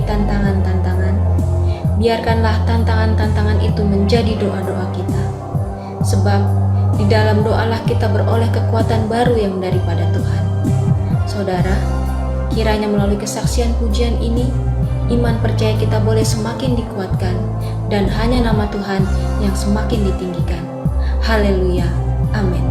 tantangan-tantangan, biarkanlah tantangan-tantangan itu menjadi doa-doa kita. Sebab di dalam doalah kita beroleh kekuatan baru yang daripada Tuhan. Saudara, kiranya melalui kesaksian pujian ini, iman percaya kita boleh semakin dikuatkan dan hanya nama Tuhan yang semakin ditinggikan. Haleluya. Amin.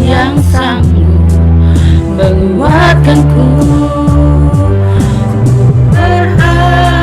Yang sanggup menguatkanku, berharap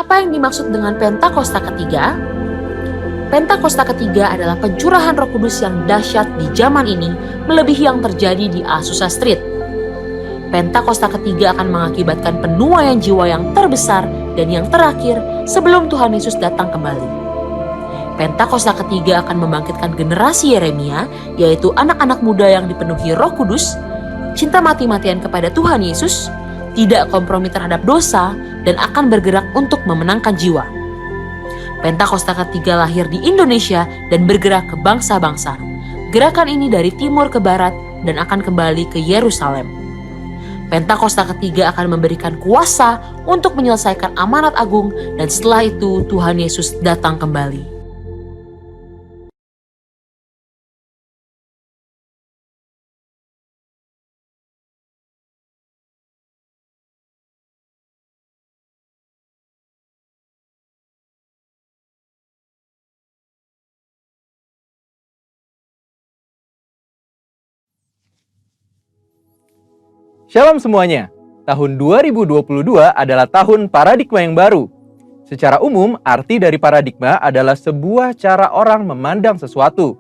apa yang dimaksud dengan Pentakosta ketiga? Pentakosta ketiga adalah pencurahan Roh Kudus yang dahsyat di zaman ini, melebihi yang terjadi di Azusa Street. Pentakosta ketiga akan mengakibatkan penuaian jiwa yang terbesar dan yang terakhir sebelum Tuhan Yesus datang kembali. Pentakosta ketiga akan membangkitkan generasi Yeremia, yaitu anak-anak muda yang dipenuhi Roh Kudus, cinta mati-matian kepada Tuhan Yesus, tidak kompromi terhadap dosa, dan akan bergerak untuk memenangkan jiwa. Pentakosta ketiga lahir di Indonesia dan bergerak ke bangsa-bangsa. Gerakan ini dari timur ke barat dan akan kembali ke Yerusalem. Pentakosta ketiga akan memberikan kuasa untuk menyelesaikan amanat agung dan setelah itu Tuhan Yesus datang kembali. Shalom semuanya, tahun 2022 adalah tahun paradigma yang baru. Secara umum, arti dari paradigma adalah sebuah cara orang memandang sesuatu.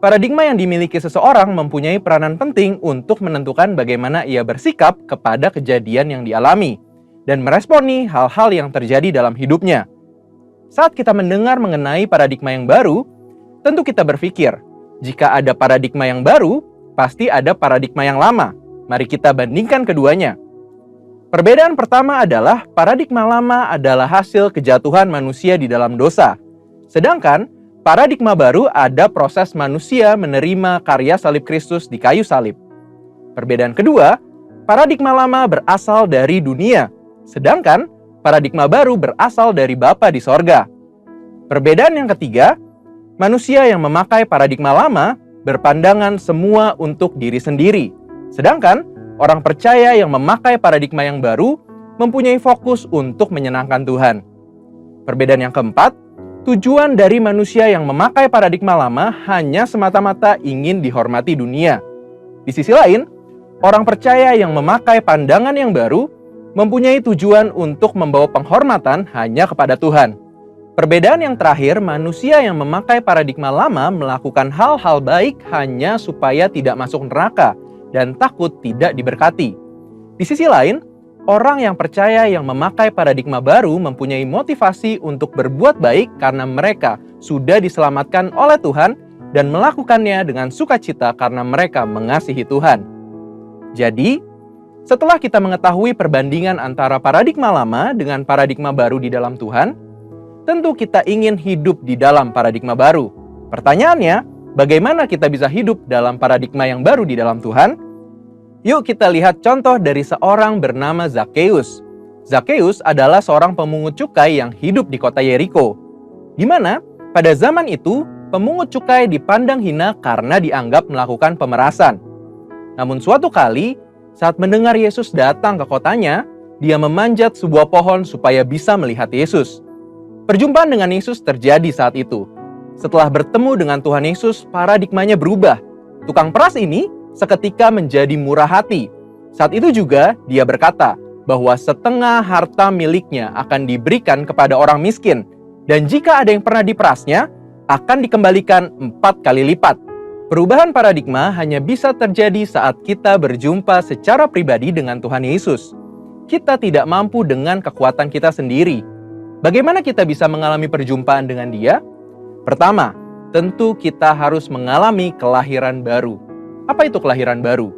Paradigma yang dimiliki seseorang mempunyai peranan penting untuk menentukan bagaimana ia bersikap kepada kejadian yang dialami dan meresponi hal-hal yang terjadi dalam hidupnya. Saat kita mendengar mengenai paradigma yang baru, tentu kita berpikir, jika ada paradigma yang baru, pasti ada paradigma yang lama. Mari kita bandingkan keduanya. Perbedaan pertama adalah paradigma lama adalah hasil kejatuhan manusia di dalam dosa. Sedangkan paradigma baru ada proses manusia menerima karya salib Kristus di kayu salib. Perbedaan kedua, paradigma lama berasal dari dunia. Sedangkan paradigma baru berasal dari Bapa di sorga. Perbedaan yang ketiga, manusia yang memakai paradigma lama berpandangan semua untuk diri sendiri. Sedangkan orang percaya yang memakai paradigma yang baru mempunyai fokus untuk menyenangkan Tuhan. Perbedaan yang keempat, tujuan dari manusia yang memakai paradigma lama hanya semata-mata ingin dihormati dunia. Di sisi lain, orang percaya yang memakai pandangan yang baru mempunyai tujuan untuk membawa penghormatan hanya kepada Tuhan. Perbedaan yang terakhir, manusia yang memakai paradigma lama melakukan hal-hal baik hanya supaya tidak masuk neraka dan takut tidak diberkati. Di sisi lain, orang yang percaya yang memakai paradigma baru mempunyai motivasi untuk berbuat baik karena mereka sudah diselamatkan oleh Tuhan dan melakukannya dengan sukacita karena mereka mengasihi Tuhan. Jadi, setelah kita mengetahui perbandingan antara paradigma lama dengan paradigma baru di dalam Tuhan, tentu kita ingin hidup di dalam paradigma baru. Pertanyaannya, bagaimana kita bisa hidup dalam paradigma yang baru di dalam Tuhan? Yuk kita lihat contoh dari seorang bernama Zakheus. Zakheus adalah seorang pemungut cukai yang hidup di kota Yeriko, di mana pada zaman itu pemungut cukai dipandang hina karena dianggap melakukan pemerasan. Namun suatu kali, saat mendengar Yesus datang ke kotanya, dia memanjat sebuah pohon supaya bisa melihat Yesus. Perjumpaan dengan Yesus terjadi saat itu. Setelah bertemu dengan Tuhan Yesus, paradigmanya berubah. Tukang peras ini seketika menjadi murah hati. Saat itu juga dia berkata bahwa setengah harta miliknya akan diberikan kepada orang miskin. Dan jika ada yang pernah diperasnya, akan dikembalikan 4 kali lipat. Perubahan paradigma hanya bisa terjadi saat kita berjumpa secara pribadi dengan Tuhan Yesus. Kita tidak mampu dengan kekuatan kita sendiri. Bagaimana kita bisa mengalami perjumpaan dengan Dia? Pertama, tentu kita harus mengalami kelahiran baru. Apa itu kelahiran baru?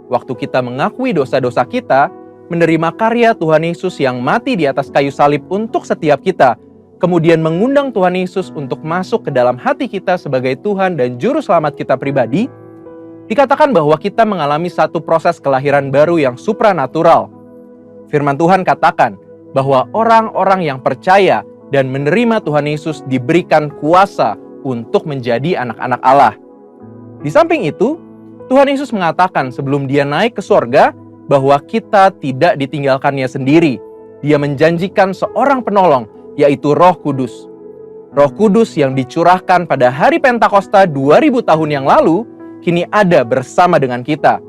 Waktu kita mengakui dosa-dosa kita, menerima karya Tuhan Yesus yang mati di atas kayu salib untuk setiap kita, kemudian mengundang Tuhan Yesus untuk masuk ke dalam hati kita sebagai Tuhan dan Juru Selamat kita pribadi, dikatakan bahwa kita mengalami satu proses kelahiran baru yang supranatural. Firman Tuhan katakan bahwa orang-orang yang percaya dan menerima Tuhan Yesus diberikan kuasa untuk menjadi anak-anak Allah. Di samping itu, Tuhan Yesus mengatakan sebelum Dia naik ke sorga bahwa kita tidak ditinggalkannya sendiri. Dia menjanjikan seorang penolong, yaitu Roh Kudus. Roh Kudus yang dicurahkan pada hari Pentakosta 2000 tahun yang lalu, kini ada bersama dengan kita.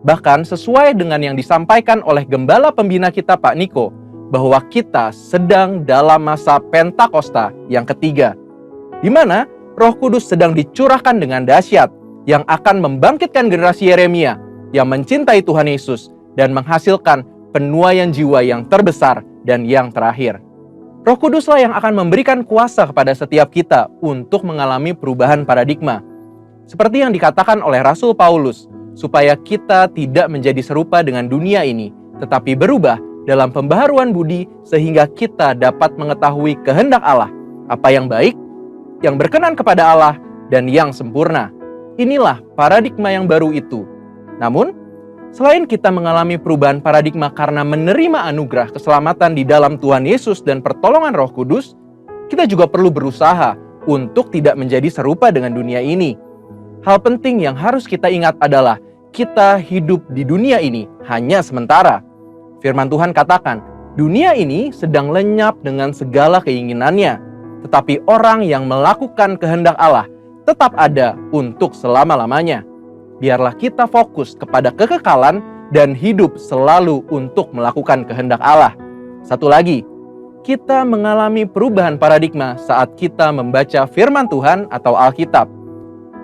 Bahkan sesuai dengan yang disampaikan oleh gembala pembina kita Pak Niko, bahwa kita sedang dalam masa Pentakosta yang ketiga, di mana Roh Kudus sedang dicurahkan dengan dahsyat yang akan membangkitkan generasi Yeremia yang mencintai Tuhan Yesus dan menghasilkan penuaian jiwa yang terbesar dan yang terakhir. Roh Kuduslah yang akan memberikan kuasa kepada setiap kita untuk mengalami perubahan paradigma. Seperti yang dikatakan oleh Rasul Paulus, supaya kita tidak menjadi serupa dengan dunia ini, tetapi berubah dalam pembaharuan budi sehingga kita dapat mengetahui kehendak Allah, apa yang baik, yang berkenan kepada Allah, dan yang sempurna. Inilah paradigma yang baru itu. Namun, selain kita mengalami perubahan paradigma karena menerima anugerah keselamatan di dalam Tuhan Yesus dan pertolongan Roh Kudus, kita juga perlu berusaha untuk tidak menjadi serupa dengan dunia ini. Hal penting yang harus kita ingat adalah kita hidup di dunia ini hanya sementara. Firman Tuhan katakan, dunia ini sedang lenyap dengan segala keinginannya, tetapi orang yang melakukan kehendak Allah tetap ada untuk selama-lamanya. Biarlah kita fokus kepada kekekalan dan hidup selalu untuk melakukan kehendak Allah. Satu lagi, kita mengalami perubahan paradigma saat kita membaca firman Tuhan atau Alkitab.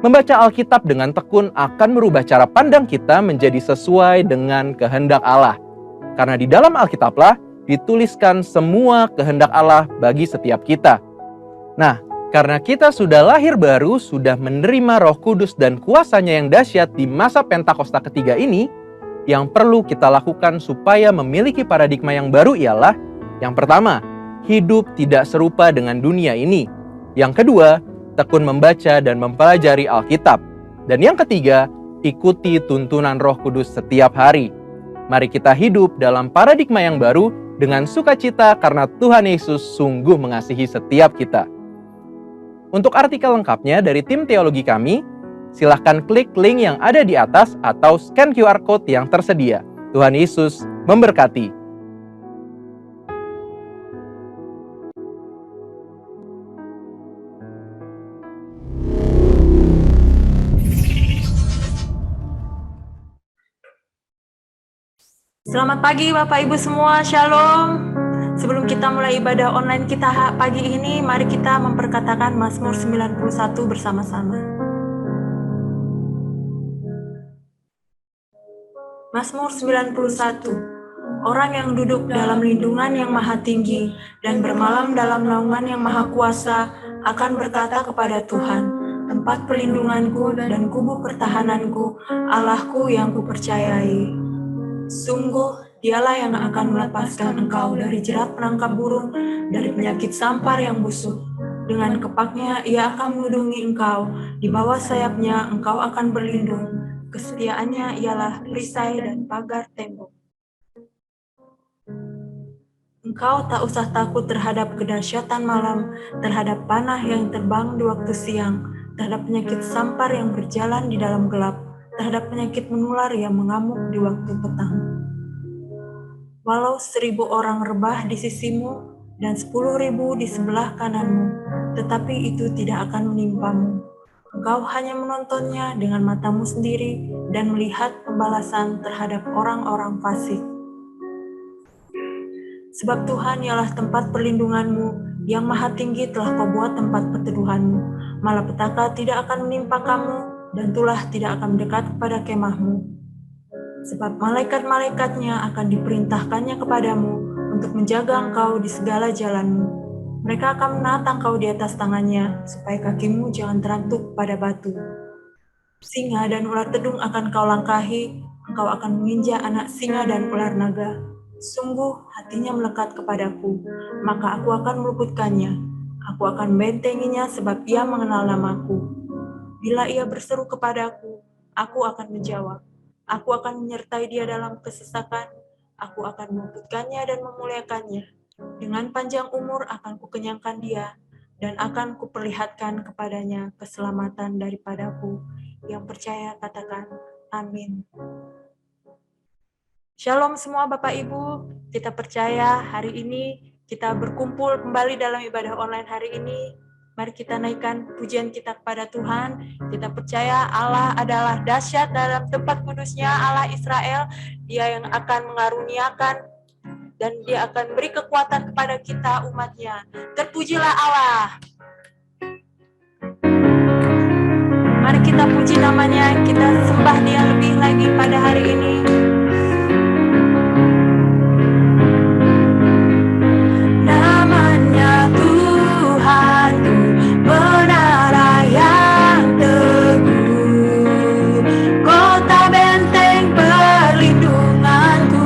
Membaca Alkitab dengan tekun akan merubah cara pandang kita menjadi sesuai dengan kehendak Allah. Karena di dalam Alkitablah dituliskan semua kehendak Allah bagi setiap kita. Nah, karena kita sudah lahir baru, sudah menerima Roh Kudus dan kuasanya yang dahsyat di masa Pentakosta ketiga ini, yang perlu kita lakukan supaya memiliki paradigma yang baru ialah, yang pertama, hidup tidak serupa dengan dunia ini. Yang kedua, tekun membaca dan mempelajari Alkitab. Dan yang ketiga, ikuti tuntunan Roh Kudus setiap hari. Mari kita hidup dalam paradigma yang baru dengan sukacita karena Tuhan Yesus sungguh mengasihi setiap kita. Untuk artikel lengkapnya dari tim teologi kami, silahkan klik link yang ada di atas atau scan QR Code yang tersedia. Tuhan Yesus memberkati. Selamat pagi Bapak Ibu semua, Shalom. Sebelum kita mulai ibadah online kita pagi ini, mari kita memperkatakan Mazmur 91 bersama-sama. Mazmur 91. Orang yang duduk dalam lindungan yang maha tinggi dan bermalam dalam naungan yang maha kuasa akan berkata kepada Tuhan, tempat perlindunganku dan kubu pertahananku, Allahku yang kupercayai. Sungguh, Dialah yang akan melepaskan engkau dari jerat penangkap burung, dari penyakit sampar yang busuk. Dengan kepaknya Ia akan melindungi engkau, di bawah sayapnya engkau akan berlindung. Kesetiaannya ialah perisai dan pagar tembok. Engkau tak usah takut terhadap kedahsyatan malam, terhadap panah yang terbang di waktu siang, terhadap penyakit sampar yang berjalan di dalam gelap, terhadap penyakit menular yang mengamuk di waktu petang. Walau 1.000 orang rebah di sisimu dan 10.000 di sebelah kananmu, tetapi itu tidak akan menimpamu. Engkau hanya menontonnya dengan matamu sendiri dan melihat pembalasan terhadap orang-orang fasik. Sebab Tuhan ialah tempat perlindunganmu, yang maha tinggi telah kau buat tempat perteduhanmu. Malapetaka tidak akan menimpa kamu, dan tulah tidak akan mendekat kepada kemahmu. Sebab malaikat-malaikatnya akan diperintahkannya kepadamu untuk menjaga engkau di segala jalanmu. Mereka akan menatang engkau di atas tangannya, supaya kakimu jangan terantuk pada batu. Singa dan ular tedung akan kau langkahi, engkau akan menginjak anak singa dan ular naga. Sungguh hatinya melekat kepadaku, maka aku akan meluputkannya. Aku akan membentenginya sebab ia mengenal namaku. Bila ia berseru kepadaku, aku akan menjawab. Aku akan menyertai dia dalam kesesakan, aku akan meluputkannya dan memuliakannya. Dengan panjang umur akan kukenyangkan dia, dan akan kuperlihatkan kepadanya keselamatan daripadaku. Yang percaya katakan, amin. Shalom semua Bapak Ibu, kita percaya hari ini kita berkumpul kembali dalam ibadah online hari ini. Mari kita naikkan pujian kita kepada Tuhan. Kita percaya Allah adalah dahsyat dalam tempat kudusnya, Allah Israel. Dia yang akan mengaruniakan dan Dia akan beri kekuatan kepada kita umatnya. Terpujilah Allah. Mari kita puji namanya, kita sembah Dia lebih lagi pada hari ini. Namanya Tuhanku, menara yang teguh, kota benteng perlindunganku,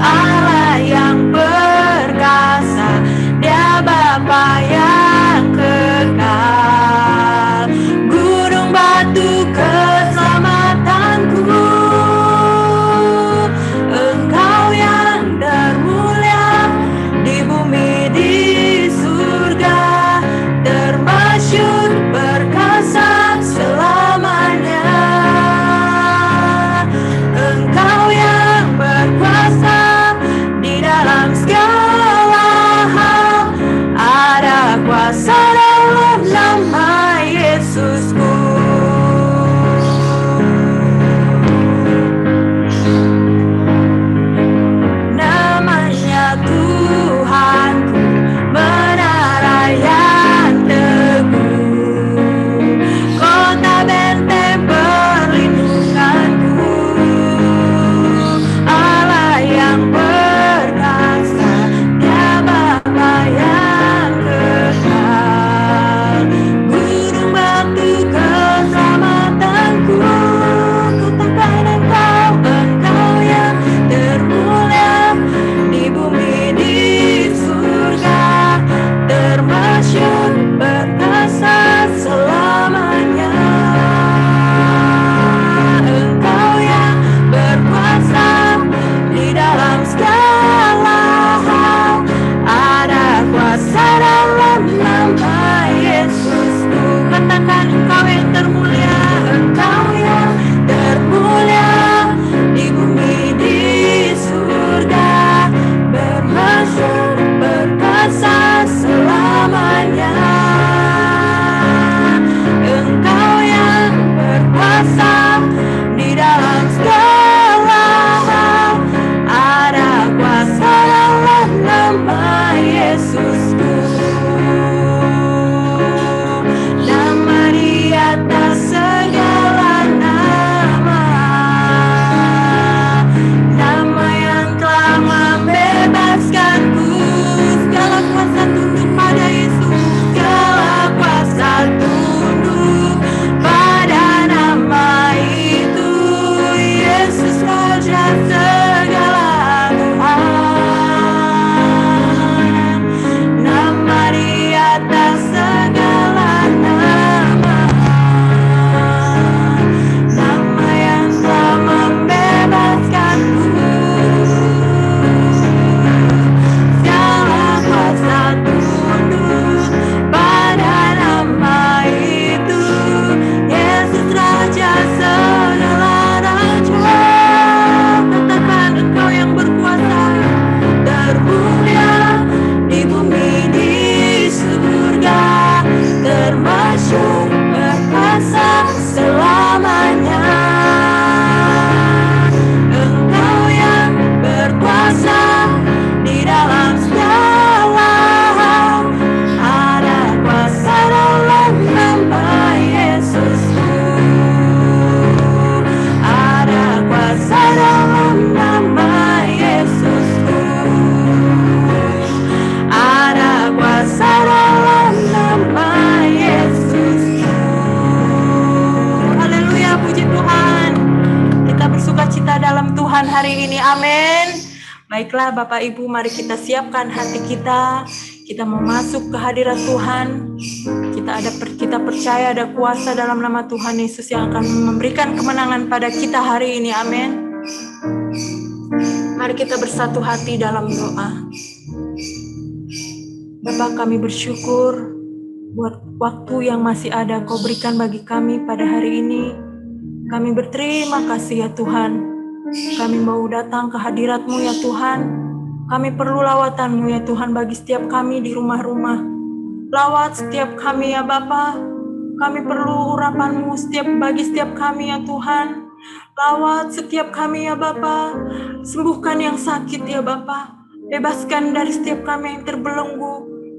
Allah yang perkasa, Dia Bapa yang kekal, gunung batu keselamatanku, Engkau yang termulia di bumi di surga, termasyhur perkasa selamanya. Engkau yang berkuasa di dalam segala hal, ada kuasa dalam nama Yesusku. Namanya Tuhanku, menara yang teguh, kota benteng perlindunganku, Allah yang perkasa, Dia Bapa yang kekal, gunung batu keselamatanku, kutakkan Engkau yang termulia di bumi di surga, termasyhur perkasa selamanya. Engkau yang berkuasa di dalam segala hal, ada kuasa dalam nama Yesusku. Katakan Engkau yang termulia, Engkau yang termulia di bumi di surga, bermasyhur perkasa selamanya. Engkau yang berkuasa di dalam segala hal, ada kuasa dalam nama Yesusku. Nama di atas segala nama, nama yang telah membebaskanku. Segala kuasa tunduk pada Yesus, segala kuasa tunduk pada nama itu. Yesus Raja segala Tuhan, nama di atas segala nama, nama yang telah membebaskanku. Segala kuasa tunduk pada nama itu. Yesus Raja segala raja. Katakan Engkau yang berkuasa, termulia di bumi di surga, termasyhur perkasa selamanya. Engkau yang berkuasa di dalam segala hal, ada kuasa dalam nama Yesusku, ada kuasa dalam nama Yesusku, ada kuasa dalam nama Yesusku. Haleluya, puji Tuhan. Kita bersukacita dalam Tuhan hari ini, amin. Baiklah Bapak Ibu, mari kita siapkan hati kita. Kita mau masuk ke hadirat Tuhan. Kita percaya ada kuasa dalam nama Tuhan Yesus yang akan memberikan kemenangan pada kita hari ini, amin. Mari kita bersatu hati dalam doa. Bapa, kami bersyukur buat waktu yang masih ada Kau berikan bagi kami pada hari ini. Kami berterima kasih ya Tuhan. Kami mau datang ke hadirat-Mu ya Tuhan. Kami perlu lawatan-Mu ya Tuhan bagi setiap kami di rumah-rumah. Lawat setiap kami ya Bapa. Kami perlu urapan-Mu bagi setiap kami ya Tuhan. Lawat setiap kami ya Bapa, sembuhkan yang sakit ya Bapa, bebaskan dari setiap kami yang terbelenggu,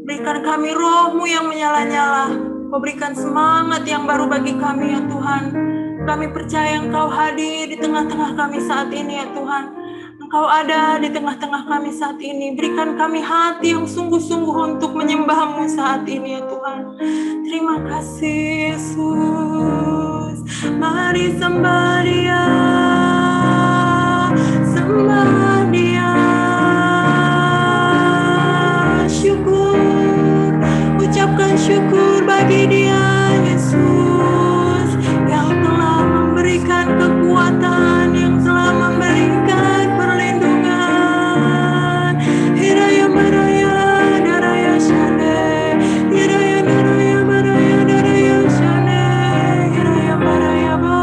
berikan kami roh-Mu yang menyala-nyala, Kau berikan semangat yang baru bagi kami ya Tuhan. Kami percaya Engkau hadir di tengah-tengah kami saat ini ya Tuhan. Engkau ada di tengah-tengah kami saat ini. Berikan kami hati yang sungguh-sungguh untuk menyembah-Mu saat ini ya Tuhan. Terima kasih Yesus. Mari sembah Dia, sembah Dia. Syukur, ucapkan syukur bagi Dia Yesus yang telah memberikan kekuatan, yang telah memberikan perlindungan. Hiraya maraya daraya shane, hiraya daraya maraya daraya shane, hiraya maraya ba.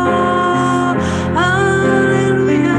Haleluya.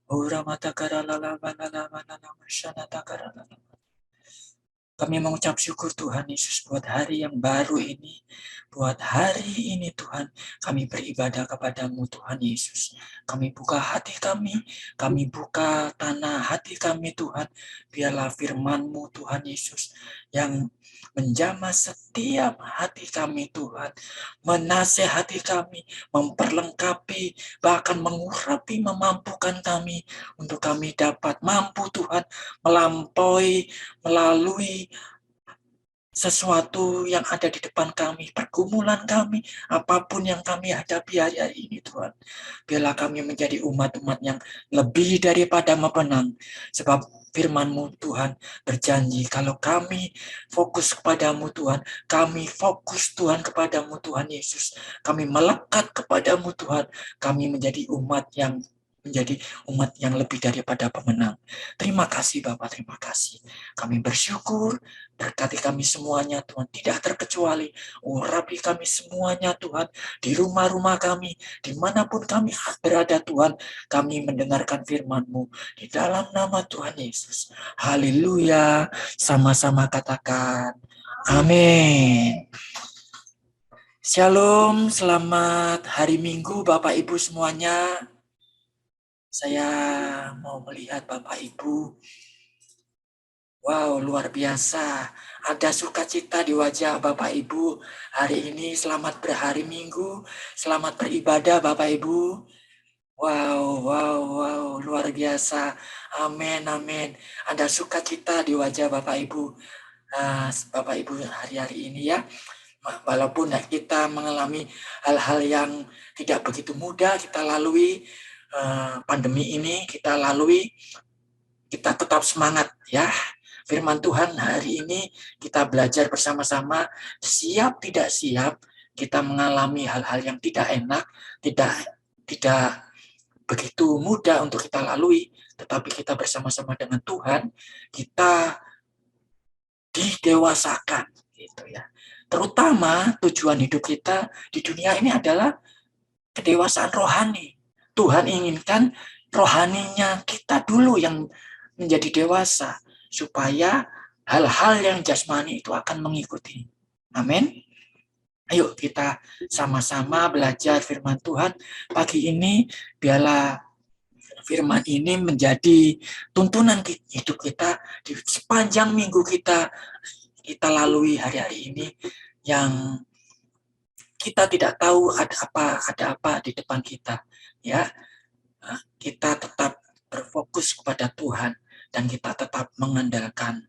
Ora mata karalala balala balala masyana takaralala. Kami mengucap syukur Tuhan Yesus buat hari yang baru ini. Buat hari ini Tuhan, kami beribadah kepadamu Tuhan Yesus. Kami buka hati kami buka tanah hati kami Tuhan. Biarlah firman-Mu Tuhan Yesus yang menjamah setiap hati kami Tuhan. Menasehati kami, memperlengkapi, bahkan mengurapi, memampukan kami untuk kami dapat mampu Tuhan melampaui, melalui sesuatu yang ada di depan kami, pergumulan kami, apapun yang kami hadapi hari-hari ini Tuhan. Biarlah kami menjadi umat-umat yang lebih daripada memenang. Sebab firman-Mu Tuhan berjanji, kalau kami fokus kepadamu Tuhan, kami fokus Tuhan kepadamu Tuhan Yesus, kami melekat kepadamu Tuhan, kami menjadi umat yang lebih daripada pemenang. Terima kasih Bapak, terima kasih. Kami bersyukur, berkati kami semuanya Tuhan, tidak terkecuali. Urapi kami semuanya Tuhan, di rumah-rumah kami, dimanapun kami berada Tuhan, kami mendengarkan firman-Mu di dalam nama Tuhan Yesus. Haleluya, sama-sama katakan amin. Shalom, selamat hari Minggu Bapak Ibu semuanya. Saya mau melihat Bapak Ibu. Wow, luar biasa. Ada sukacita di wajah Bapak Ibu. Hari ini selamat berhari Minggu. Selamat beribadah Bapak Ibu. Wow, luar biasa. Amin, amin. Ada sukacita di wajah Bapak Ibu. Bapak Ibu hari-hari ini ya. Walaupun kita mengalami hal-hal yang tidak begitu mudah kita lalui, pandemi ini kita lalui, kita tetap semangat ya. Firman Tuhan hari ini kita belajar bersama-sama, siap tidak siap kita mengalami hal-hal yang tidak enak, tidak begitu mudah untuk kita lalui, tetapi kita bersama-sama dengan Tuhan, kita didewasakan gitu ya. Terutama tujuan hidup kita di dunia ini adalah kedewasaan rohani. Tuhan inginkan rohaninya kita dulu yang menjadi dewasa, supaya hal-hal yang jasmani itu akan mengikuti. Amin. Ayo kita sama-sama belajar firman Tuhan. Pagi ini biarlah firman ini menjadi tuntunan hidup kita di sepanjang minggu kita lalui hari-hari ini, yang kita tidak tahu ada apa di depan kita. Ya, kita tetap berfokus kepada Tuhan dan kita tetap mengandalkan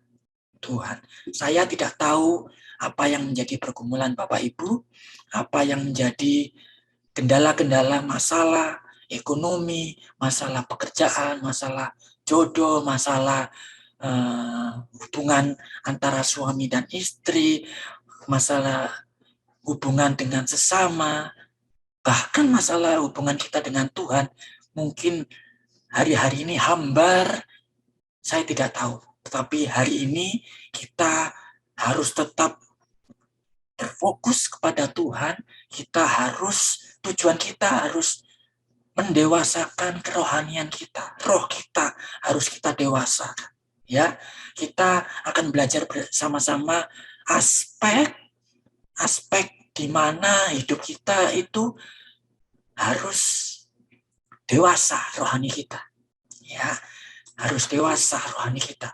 Tuhan. Saya tidak tahu apa yang menjadi pergumulan Bapak Ibu, apa yang menjadi kendala-kendala masalah ekonomi, masalah pekerjaan, masalah jodoh, masalah hubungan antara suami dan istri, masalah hubungan dengan sesama, bahkan masalah hubungan kita dengan Tuhan. Mungkin hari-hari ini hambar, saya tidak tahu. Tetapi hari ini kita harus tetap berfokus kepada Tuhan. Tujuan kita harus mendewasakan kerohanian kita. Roh kita harus kita dewasakan. Ya, kita akan belajar bersama-sama aspek di mana hidup kita itu harus dewasa rohani kita. Ya, harus dewasa rohani kita.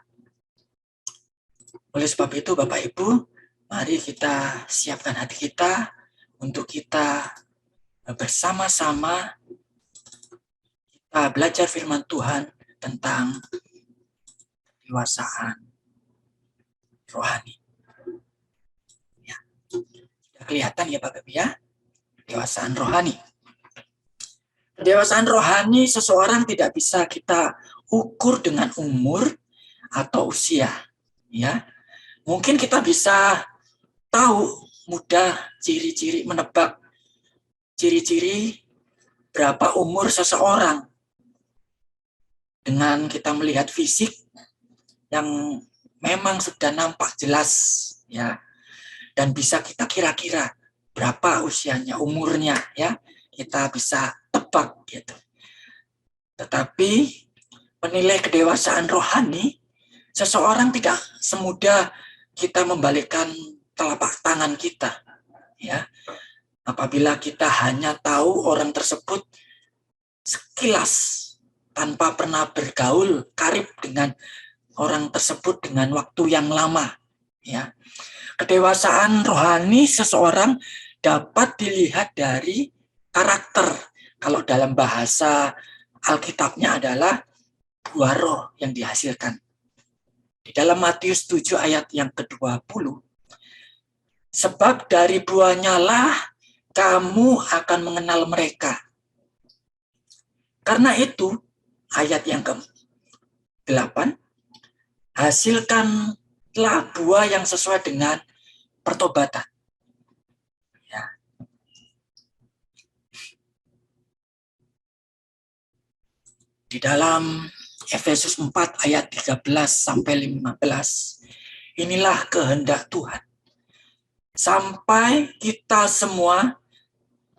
Oleh sebab itu Bapak Ibu, mari kita siapkan hati kita untuk kita bersama-sama kita belajar firman Tuhan tentang kedewasaan rohani. Ya. Sudah kelihatan ya Bapak Ibu ya? Kedewasaan rohani. Kedewasaan rohani seseorang tidak bisa kita ukur dengan umur atau usia. Ya, mungkin kita bisa tahu mudah ciri-ciri, menebak ciri-ciri berapa umur seseorang dengan kita melihat fisik yang memang sudah nampak jelas ya, dan bisa kita kira-kira berapa usianya, umurnya ya, kita bisa tebak gitu. Tetapi menilai kedewasaan rohani, seseorang tidak semudah kita membalikkan telapak tangan kita. Ya, apabila kita hanya tahu orang tersebut sekilas tanpa pernah bergaul karib dengan orang tersebut dengan waktu yang lama. Ya, kedewasaan rohani seseorang dapat dilihat dari karakter. Kalau dalam bahasa Alkitabnya adalah buah roh yang dihasilkan. Di dalam Matius 7 ayat yang ke-20, sebab dari buahnya lah kamu akan mengenal mereka. Karena itu, ayat yang ke-8, hasilkanlah buah yang sesuai dengan pertobatan. Ya. Di dalam Efesus 4 ayat 13 sampai 15, inilah kehendak Tuhan. Sampai kita semua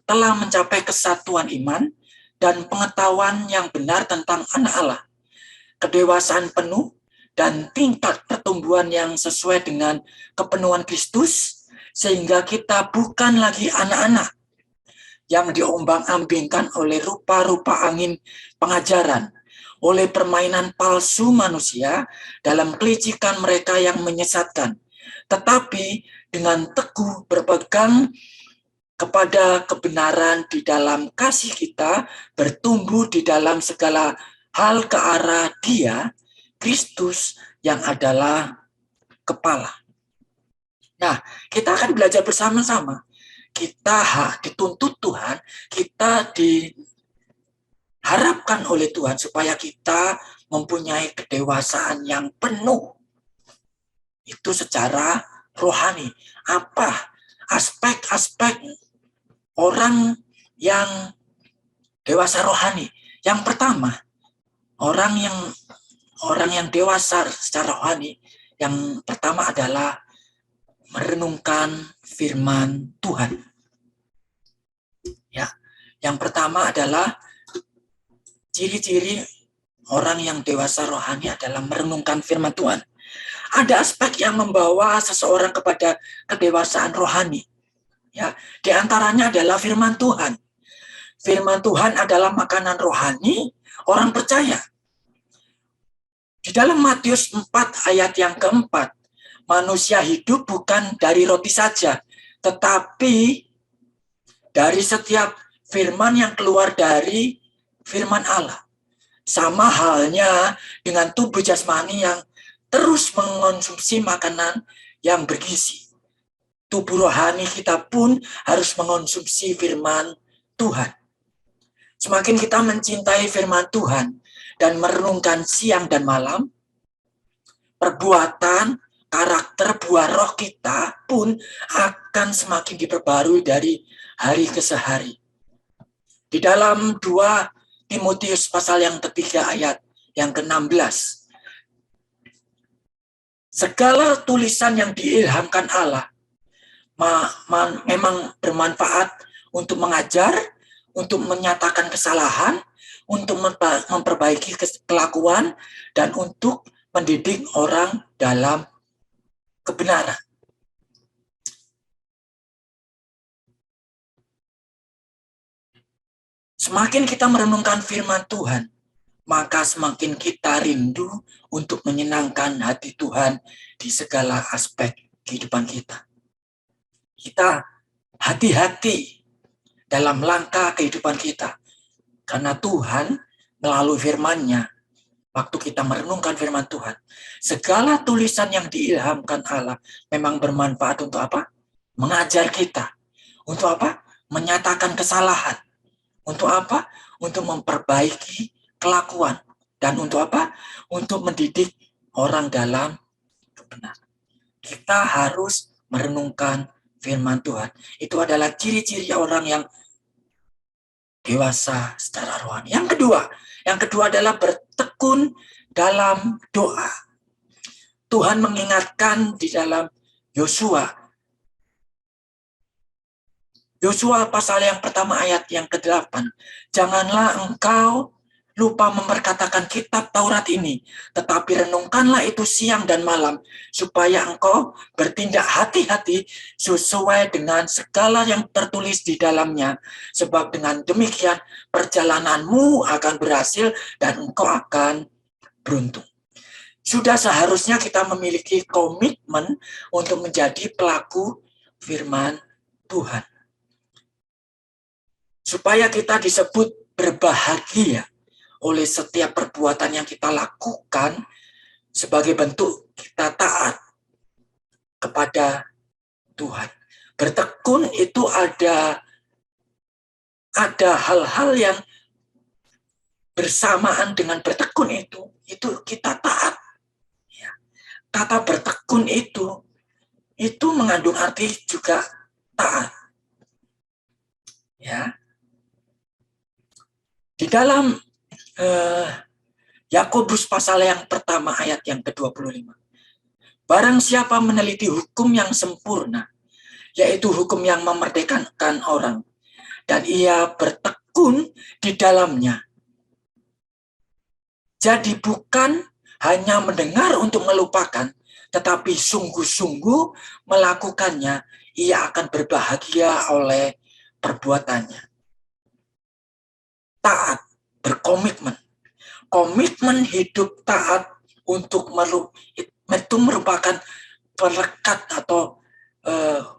telah mencapai kesatuan iman dan pengetahuan yang benar tentang anak Allah, kedewasaan penuh dan tingkat pertumbuhan yang sesuai dengan kepenuhan Kristus, sehingga kita bukan lagi anak-anak yang diombang-ambingkan oleh rupa-rupa angin pengajaran, oleh permainan palsu manusia dalam kelicikan mereka yang menyesatkan, tetapi dengan teguh berpegang kepada kebenaran di dalam kasih kita, bertumbuh di dalam segala hal ke arah Dia, Kristus yang adalah kepala. Nah, kita akan belajar bersama-sama. Kita dituntut Tuhan, kita diharapkan oleh Tuhan supaya kita mempunyai kedewasaan yang penuh. Itu secara rohani. Apa aspek-aspek orang yang dewasa rohani? Yang pertama, orang yang dewasa secara rohani, yang pertama adalah merenungkan firman Tuhan. Ya, yang pertama adalah ciri-ciri orang yang dewasa rohani adalah merenungkan firman Tuhan. Ada aspek yang membawa seseorang kepada kedewasaan rohani. Ya, di antaranya adalah firman Tuhan. Firman Tuhan adalah makanan rohani orang percaya. Di dalam Matius 4 ayat yang keempat, manusia hidup bukan dari roti saja, tetapi dari setiap firman yang keluar dari firman Allah. Sama halnya dengan tubuh jasmani yang terus mengonsumsi makanan yang bergizi. Tubuh rohani kita pun harus mengonsumsi firman Tuhan. Semakin kita mencintai firman Tuhan dan merenungkan siang dan malam, perbuatan, karakter, buah roh kita pun akan semakin diperbarui dari hari ke hari. Di dalam 2 Timotius pasal yang ketiga ayat yang ke-16, segala tulisan yang diilhamkan Allah memang bermanfaat untuk mengajar, untuk menyatakan kesalahan, untuk memperbaiki kelakuan, dan untuk mendidik orang dalam kebenaran. Semakin kita merenungkan firman Tuhan, maka semakin kita rindu untuk menyenangkan hati Tuhan di segala aspek kehidupan kita. Kita hati-hati dalam langkah kehidupan kita, karena Tuhan melalui firman-Nya, waktu kita merenungkan firman Tuhan, segala tulisan yang diilhamkan Allah memang bermanfaat untuk apa? Mengajar kita. Untuk apa? Menyatakan kesalahan. Untuk apa? Untuk memperbaiki kelakuan. Dan untuk apa? Untuk mendidik orang dalam kebenaran. Kita harus merenungkan firman Tuhan. Itu adalah ciri-ciri orang yang dewasa secara rohani. Yang kedua adalah bertekun dalam doa. Tuhan mengingatkan di dalam Yosua pasal yang pertama ayat yang ke-8. Janganlah engkau lupa memperkatakan kitab Taurat ini, tetapi renungkanlah itu siang dan malam, supaya engkau bertindak hati-hati sesuai dengan segala yang tertulis di dalamnya. Sebab dengan demikian perjalananmu akan berhasil dan engkau akan beruntung. Sudah seharusnya kita memiliki komitmen untuk menjadi pelaku firman Tuhan. Supaya kita disebut berbahagia oleh setiap perbuatan yang kita lakukan sebagai bentuk kita taat kepada Tuhan. Bertekun itu ada hal-hal yang bersamaan dengan bertekun itu kita taat. Ya. Kata bertekun itu mengandung arti juga taat. Ya. Di dalam Yakobus pasal yang pertama ayat yang ke-25. Barang siapa meneliti hukum yang sempurna, yaitu hukum yang memerdekakan orang, dan ia bertekun di dalamnya. Jadi bukan hanya mendengar untuk melupakan, tetapi sungguh-sungguh melakukannya, ia akan berbahagia oleh perbuatannya. Taat, berkomitmen. Komitmen hidup taat itu merupakan perekat atau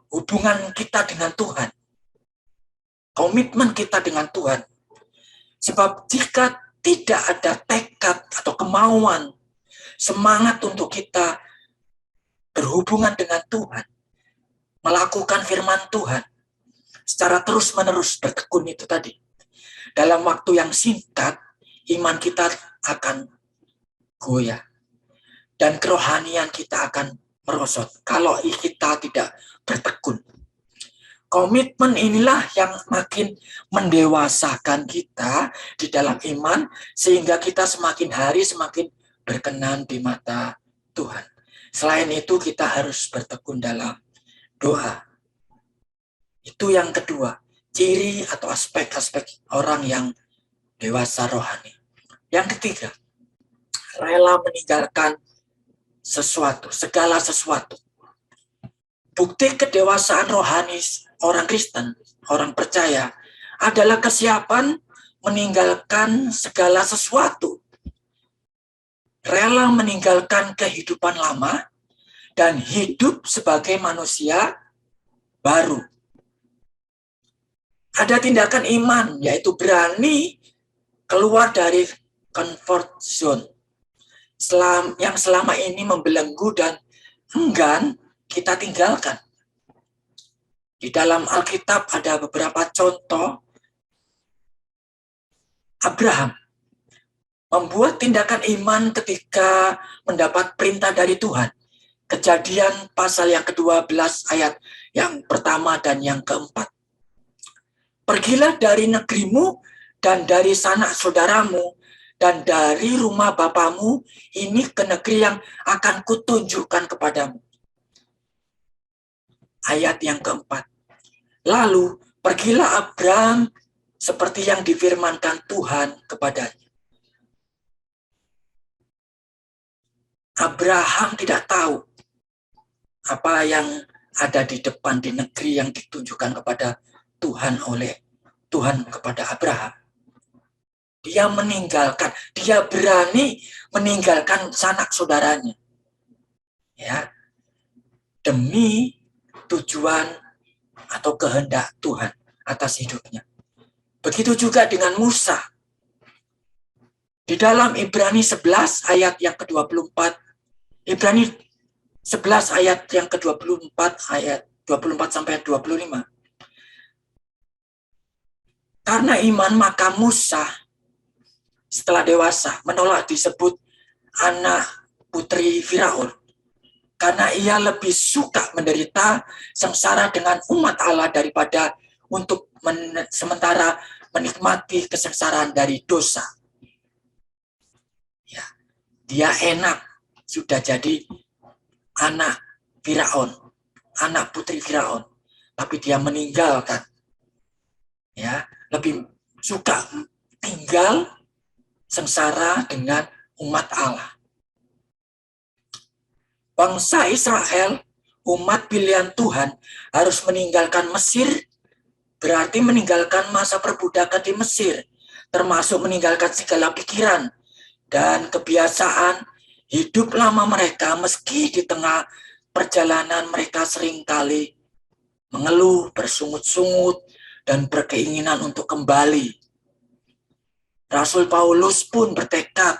hubungan kita dengan Tuhan. Komitmen kita dengan Tuhan. Sebab jika tidak ada tekad atau kemauan, semangat untuk kita berhubungan dengan Tuhan, melakukan firman Tuhan, secara terus-menerus bertekun itu tadi, dalam waktu yang singkat, iman kita akan goyah. Dan kerohanian kita akan merosot kalau kita tidak bertekun. Komitmen inilah yang makin mendewasakan kita di dalam iman, sehingga kita semakin hari semakin berkenan di mata Tuhan. Selain itu kita harus bertekun dalam doa. Itu yang kedua, ciri atau aspek-aspek orang yang dewasa rohani. Yang ketiga, rela meninggalkan sesuatu, segala sesuatu. Bukti kedewasaan rohani orang Kristen, orang percaya, adalah kesiapan meninggalkan segala sesuatu. Rela meninggalkan kehidupan lama dan hidup sebagai manusia baru. Ada tindakan iman, yaitu berani keluar dari comfort zone. Yang selama ini membelenggu dan enggan kita tinggalkan. Di dalam Alkitab ada beberapa contoh. Abraham membuat tindakan iman ketika mendapat perintah dari Tuhan. Kejadian pasal yang ke-12 ayat yang pertama dan yang keempat. Pergilah dari negerimu dan dari sanak saudaramu dan dari rumah bapamu ini ke negeri yang akan kutunjukkan kepadamu. Ayat yang keempat. Lalu pergilah Abraham seperti yang difirmankan Tuhan kepadanya. Abraham tidak tahu apa yang ada di depan di negeri yang ditunjukkan kepada Tuhan oleh Tuhan kepada Abraham. Dia meninggalkan, dia berani meninggalkan sanak saudaranya. Ya. Demi tujuan atau kehendak Tuhan atas hidupnya. Begitu juga dengan Musa. Di dalam Ibrani 11 ayat yang ke-24, Ibrani 11 ayat yang ke-24, ayat 24 sampai 25. Karena iman maka Musa setelah dewasa menolak disebut anak putri Firaun. Karena ia lebih suka menderita sengsara dengan umat Allah daripada untuk sementara menikmati kesengsaraan dari dosa. Ya, dia enak sudah jadi anak Firaun, anak putri Firaun, tapi dia meninggalkan. Ya, lebih suka tinggal sengsara dengan umat Allah. Bangsa Israel, umat pilihan Tuhan, harus meninggalkan Mesir, berarti meninggalkan masa perbudakan di Mesir, termasuk meninggalkan segala pikiran dan kebiasaan hidup lama mereka, meski di tengah perjalanan mereka seringkali mengeluh, bersungut-sungut, dan berkeinginan untuk kembali. Rasul Paulus pun bertekad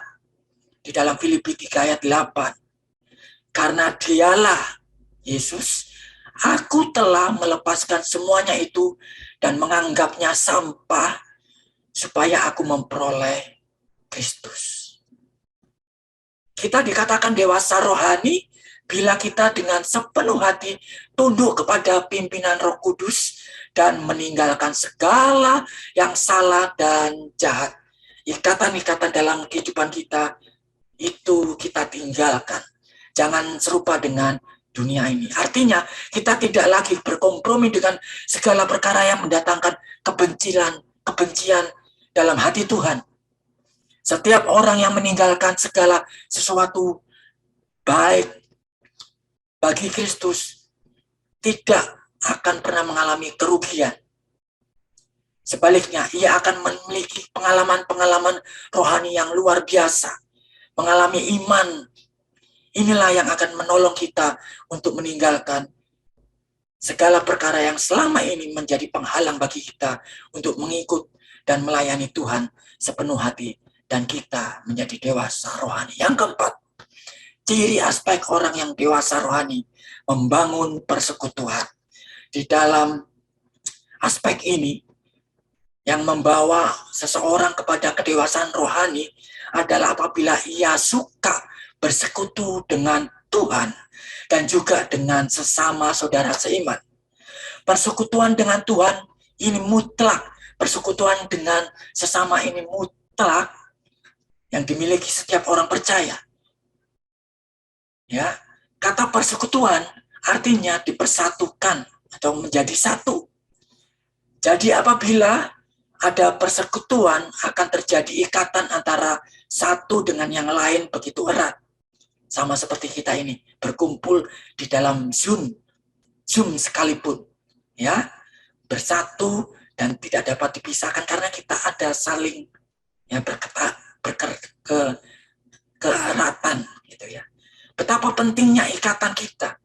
di dalam Filipi 3 ayat 8. Karena dialah Yesus, aku telah melepaskan semuanya itu dan menganggapnya sampah supaya aku memperoleh Kristus. Kita dikatakan dewasa rohani bila kita dengan sepenuh hati tunduk kepada pimpinan Roh Kudus dan meninggalkan segala yang salah dan jahat. Ikatan-ikatan dalam kehidupan kita itu kita tinggalkan. Jangan serupa dengan dunia ini. Artinya kita tidak lagi berkompromi dengan segala perkara yang mendatangkan kebencian dalam hati Tuhan. Setiap orang yang meninggalkan segala sesuatu baik bagi Kristus tidak akan pernah mengalami kerugian. Sebaliknya, ia akan memiliki pengalaman-pengalaman rohani yang luar biasa, mengalami iman. Inilah yang akan menolong kita untuk meninggalkan segala perkara yang selama ini menjadi penghalang bagi kita untuk mengikut dan melayani Tuhan sepenuh hati, dan kita menjadi dewasa rohani. Yang keempat, ciri aspek orang yang dewasa rohani, membangun persekutuan. Di dalam aspek ini, yang membawa seseorang kepada kedewasaan rohani adalah apabila ia suka bersekutu dengan Tuhan dan juga dengan sesama saudara seiman. Persekutuan dengan Tuhan ini mutlak, persekutuan dengan sesama ini mutlak yang dimiliki setiap orang percaya. Ya, kata persekutuan artinya dipersatukan atau menjadi satu. Jadi apabila ada persekutuan akan terjadi ikatan antara satu dengan yang lain begitu erat. Sama seperti kita ini berkumpul di dalam Zoom sekalipun, ya, bersatu dan tidak dapat dipisahkan karena kita ada saling ya keeratan gitu ya. Betapa pentingnya ikatan kita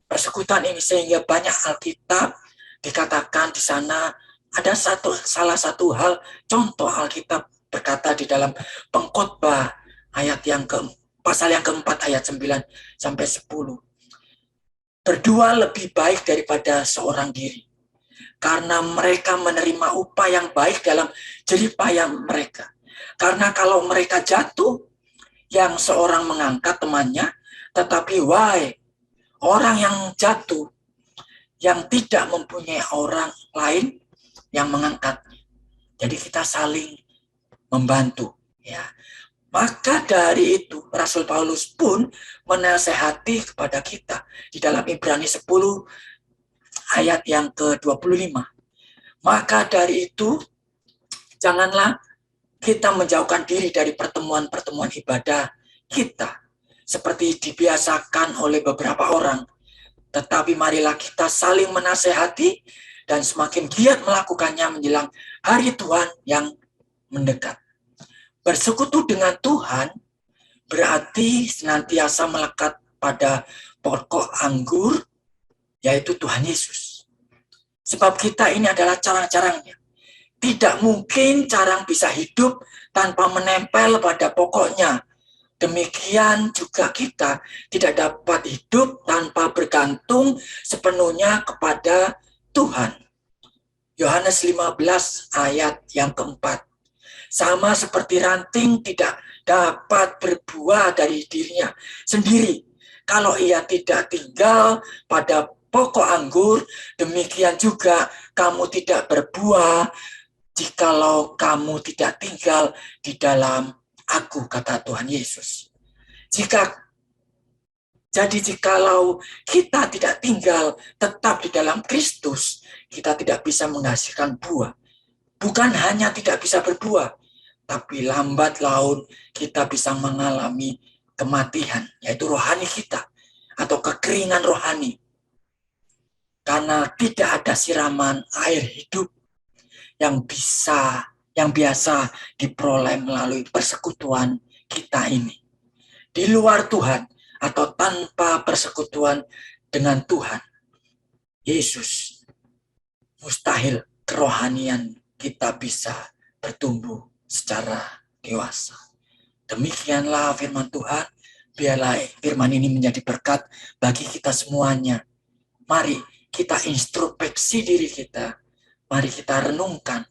persekutuan ini, sehingga banyak Alkitab dikatakan di sana ada salah satu hal, contoh Alkitab berkata di dalam Pengkhotbah ayat pasal yang keempat ayat 9 sampai 10. Berdua lebih baik daripada seorang diri, karena mereka menerima upah yang baik dalam jerih payah mereka. Karena kalau mereka jatuh, yang seorang mengangkat temannya, tetapi wahai orang yang jatuh, yang tidak mempunyai orang lain yang mengangkat. Jadi kita saling membantu, ya. Maka dari itu Rasul Paulus pun menasehati kepada kita di dalam Ibrani 10 ayat yang ke-25. Maka dari itu janganlah kita menjauhkan diri dari pertemuan-pertemuan ibadah kita seperti dibiasakan oleh beberapa orang, tetapi marilah kita saling menasehati dan semakin giat melakukannya menjelang hari Tuhan yang mendekat. Bersekutu dengan Tuhan berarti senantiasa melekat pada pokok anggur, yaitu Tuhan Yesus. Sebab kita ini adalah carang-carangnya. Tidak mungkin carang bisa hidup tanpa menempel pada pokoknya. Demikian juga kita tidak dapat hidup tanpa bergantung sepenuhnya kepada Tuhan. Yohanes 15 ayat yang keempat. Sama seperti ranting tidak dapat berbuah dari dirinya sendiri kalau ia tidak tinggal pada pokok anggur, demikian juga kamu tidak berbuah jikalau kamu tidak tinggal di dalam aku, kata Tuhan Yesus. Jikalau kita tidak tinggal tetap di dalam Kristus, kita tidak bisa menghasilkan buah. Bukan hanya tidak bisa berbuah, tapi lambat laun kita bisa mengalami kematian, yaitu rohani kita, atau kekeringan rohani. Karena tidak ada siraman air hidup yang biasa diperoleh melalui persekutuan kita ini. Di luar Tuhan atau tanpa persekutuan dengan Tuhan Yesus, mustahil kerohanian kita bisa bertumbuh secara dewasa. Demikianlah firman Tuhan. Biarlah firman ini menjadi berkat bagi kita semuanya. Mari kita introspeksi diri kita. Mari kita renungkan,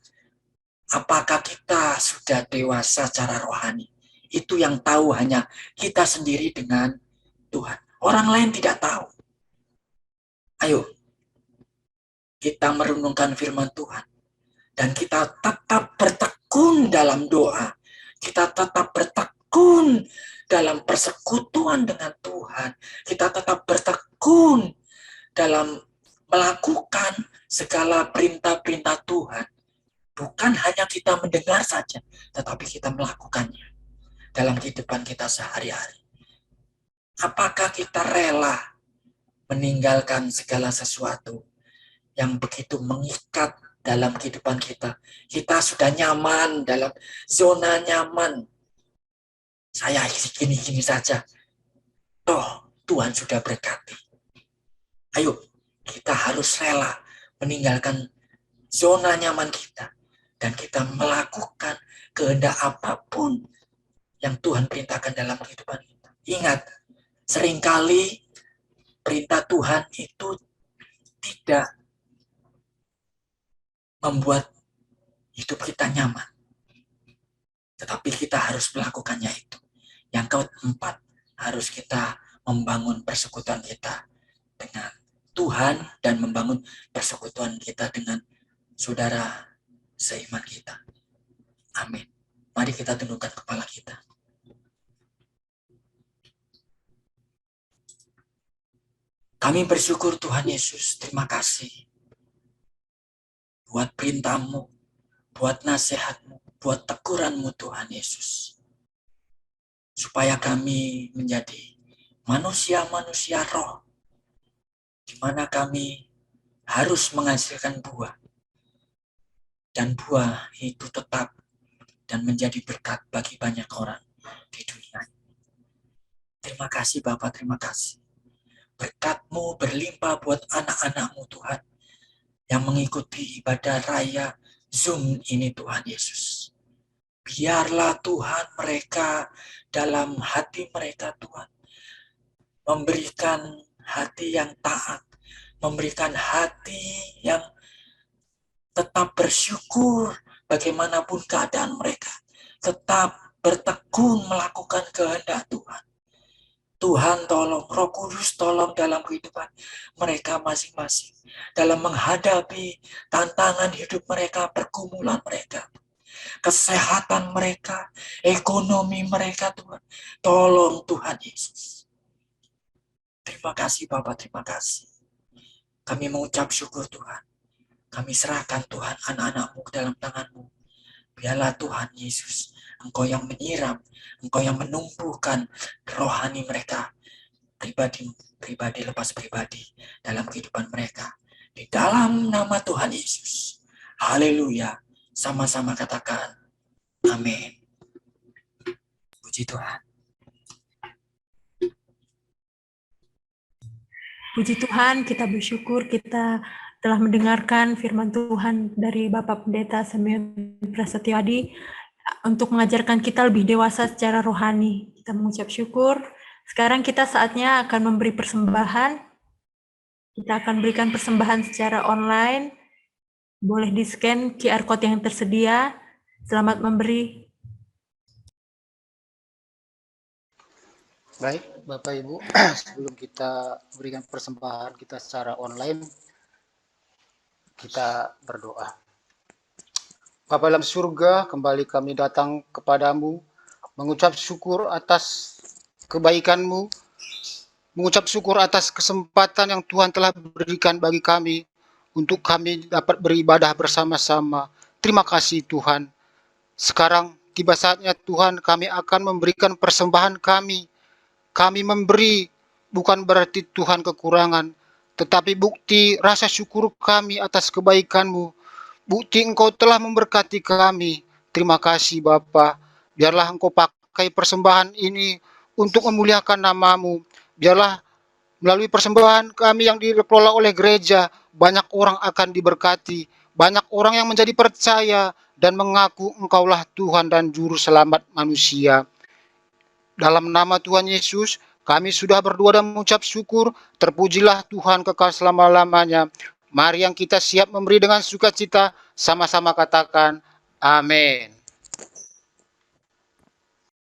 apakah kita sudah dewasa secara rohani. Itu yang tahu hanya kita sendiri dengan Tuhan. Orang lain tidak tahu. Ayo, kita merenungkan firman Tuhan. Dan kita tetap bertekun dalam doa. Kita tetap bertekun dalam persekutuan dengan Tuhan. Kita tetap bertekun dalam melakukan segala perintah-perintah Tuhan. Bukan hanya kita mendengar saja, tetapi kita melakukannya dalam kehidupan kita sehari-hari. Apakah kita rela meninggalkan segala sesuatu yang begitu mengikat dalam kehidupan kita? Kita sudah nyaman dalam zona nyaman. Saya gini-gini saja. Toh, Tuhan sudah berkati. Ayo, kita harus rela meninggalkan zona nyaman kita. Dan kita melakukan kehendak apapun yang Tuhan perintahkan dalam kehidupan kita. Ingat, seringkali perintah Tuhan itu tidak membuat hidup kita nyaman. Tetapi kita harus melakukannya itu. Yang keempat, harus kita membangun persekutuan kita dengan Tuhan dan membangun persekutuan kita dengan saudara seiman kita. Amin. Mari kita tundukkan kepala kita. Kami bersyukur Tuhan Yesus, terima kasih buat perintah-Mu, buat nasihat-Mu, buat teguran-Mu Tuhan Yesus. Supaya kami menjadi manusia-manusia roh, di mana kami harus menghasilkan buah. Dan buah itu tetap dan menjadi berkat bagi banyak orang di dunia. Terima kasih Bapak, terima kasih. Berkat-Mu berlimpah buat anak-anak-Mu Tuhan yang mengikuti ibadah raya Zoom ini Tuhan Yesus. Biarlah Tuhan mereka dalam hati mereka Tuhan memberikan hati yang taat, memberikan hati yang tetap bersyukur bagaimanapun keadaan mereka, tetap bertekun melakukan kehendak Tuhan. Tuhan tolong, Roh Kudus tolong dalam kehidupan mereka masing-masing. Dalam menghadapi tantangan hidup mereka, pergumulan mereka. Kesehatan mereka, ekonomi mereka Tuhan. Tolong Tuhan Yesus. Terima kasih Bapak, terima kasih. Kami mengucap syukur Tuhan. Kami serahkan Tuhan anak-anak-Mu ke dalam tangan-Mu. Biarlah Tuhan Yesus, Engkau yang menyiram, Engkau yang menumbuhkan rohani mereka, pribadi lepas pribadi, dalam kehidupan mereka. Di dalam nama Tuhan Yesus. Haleluya. Sama-sama katakan, amin. Puji Tuhan. Puji Tuhan, kita bersyukur kita telah mendengarkan firman Tuhan dari Bapak Pendeta Semyon Prasetyadi untuk mengajarkan kita lebih dewasa secara rohani. Kita mengucap syukur. Sekarang kita saatnya akan memberi persembahan. Kita akan berikan persembahan secara online. Boleh di-scan QR code yang tersedia. Selamat memberi. Baik, Bapak Ibu, sebelum kita berikan persembahan kita secara online, kita berdoa. Bapa dalam surga, kembali kami datang kepadamu, mengucap syukur atas kebaikan-Mu, mengucap syukur atas kesempatan yang Tuhan telah berikan bagi kami, untuk kami dapat beribadah bersama-sama. Terima kasih Tuhan. Sekarang tiba saatnya Tuhan kami akan memberikan persembahan kami. Kami memberi bukan berarti Tuhan kekurangan, tetapi bukti rasa syukur kami atas kebaikan-Mu. Bukti Engkau telah memberkati kami. Terima kasih Bapa. Biarlah Engkau pakai persembahan ini untuk memuliakan nama-Mu. Biarlah melalui persembahan kami yang dikelola oleh gereja, banyak orang akan diberkati, banyak orang yang menjadi percaya dan mengaku Engkaulah Tuhan dan Juru Selamat manusia. Dalam nama Tuhan Yesus, kami sudah berdoa dan mengucap syukur. Terpujilah Tuhan kekal selama-lamanya. Mari yang kita siap memberi dengan sukacita, sama-sama katakan, amin.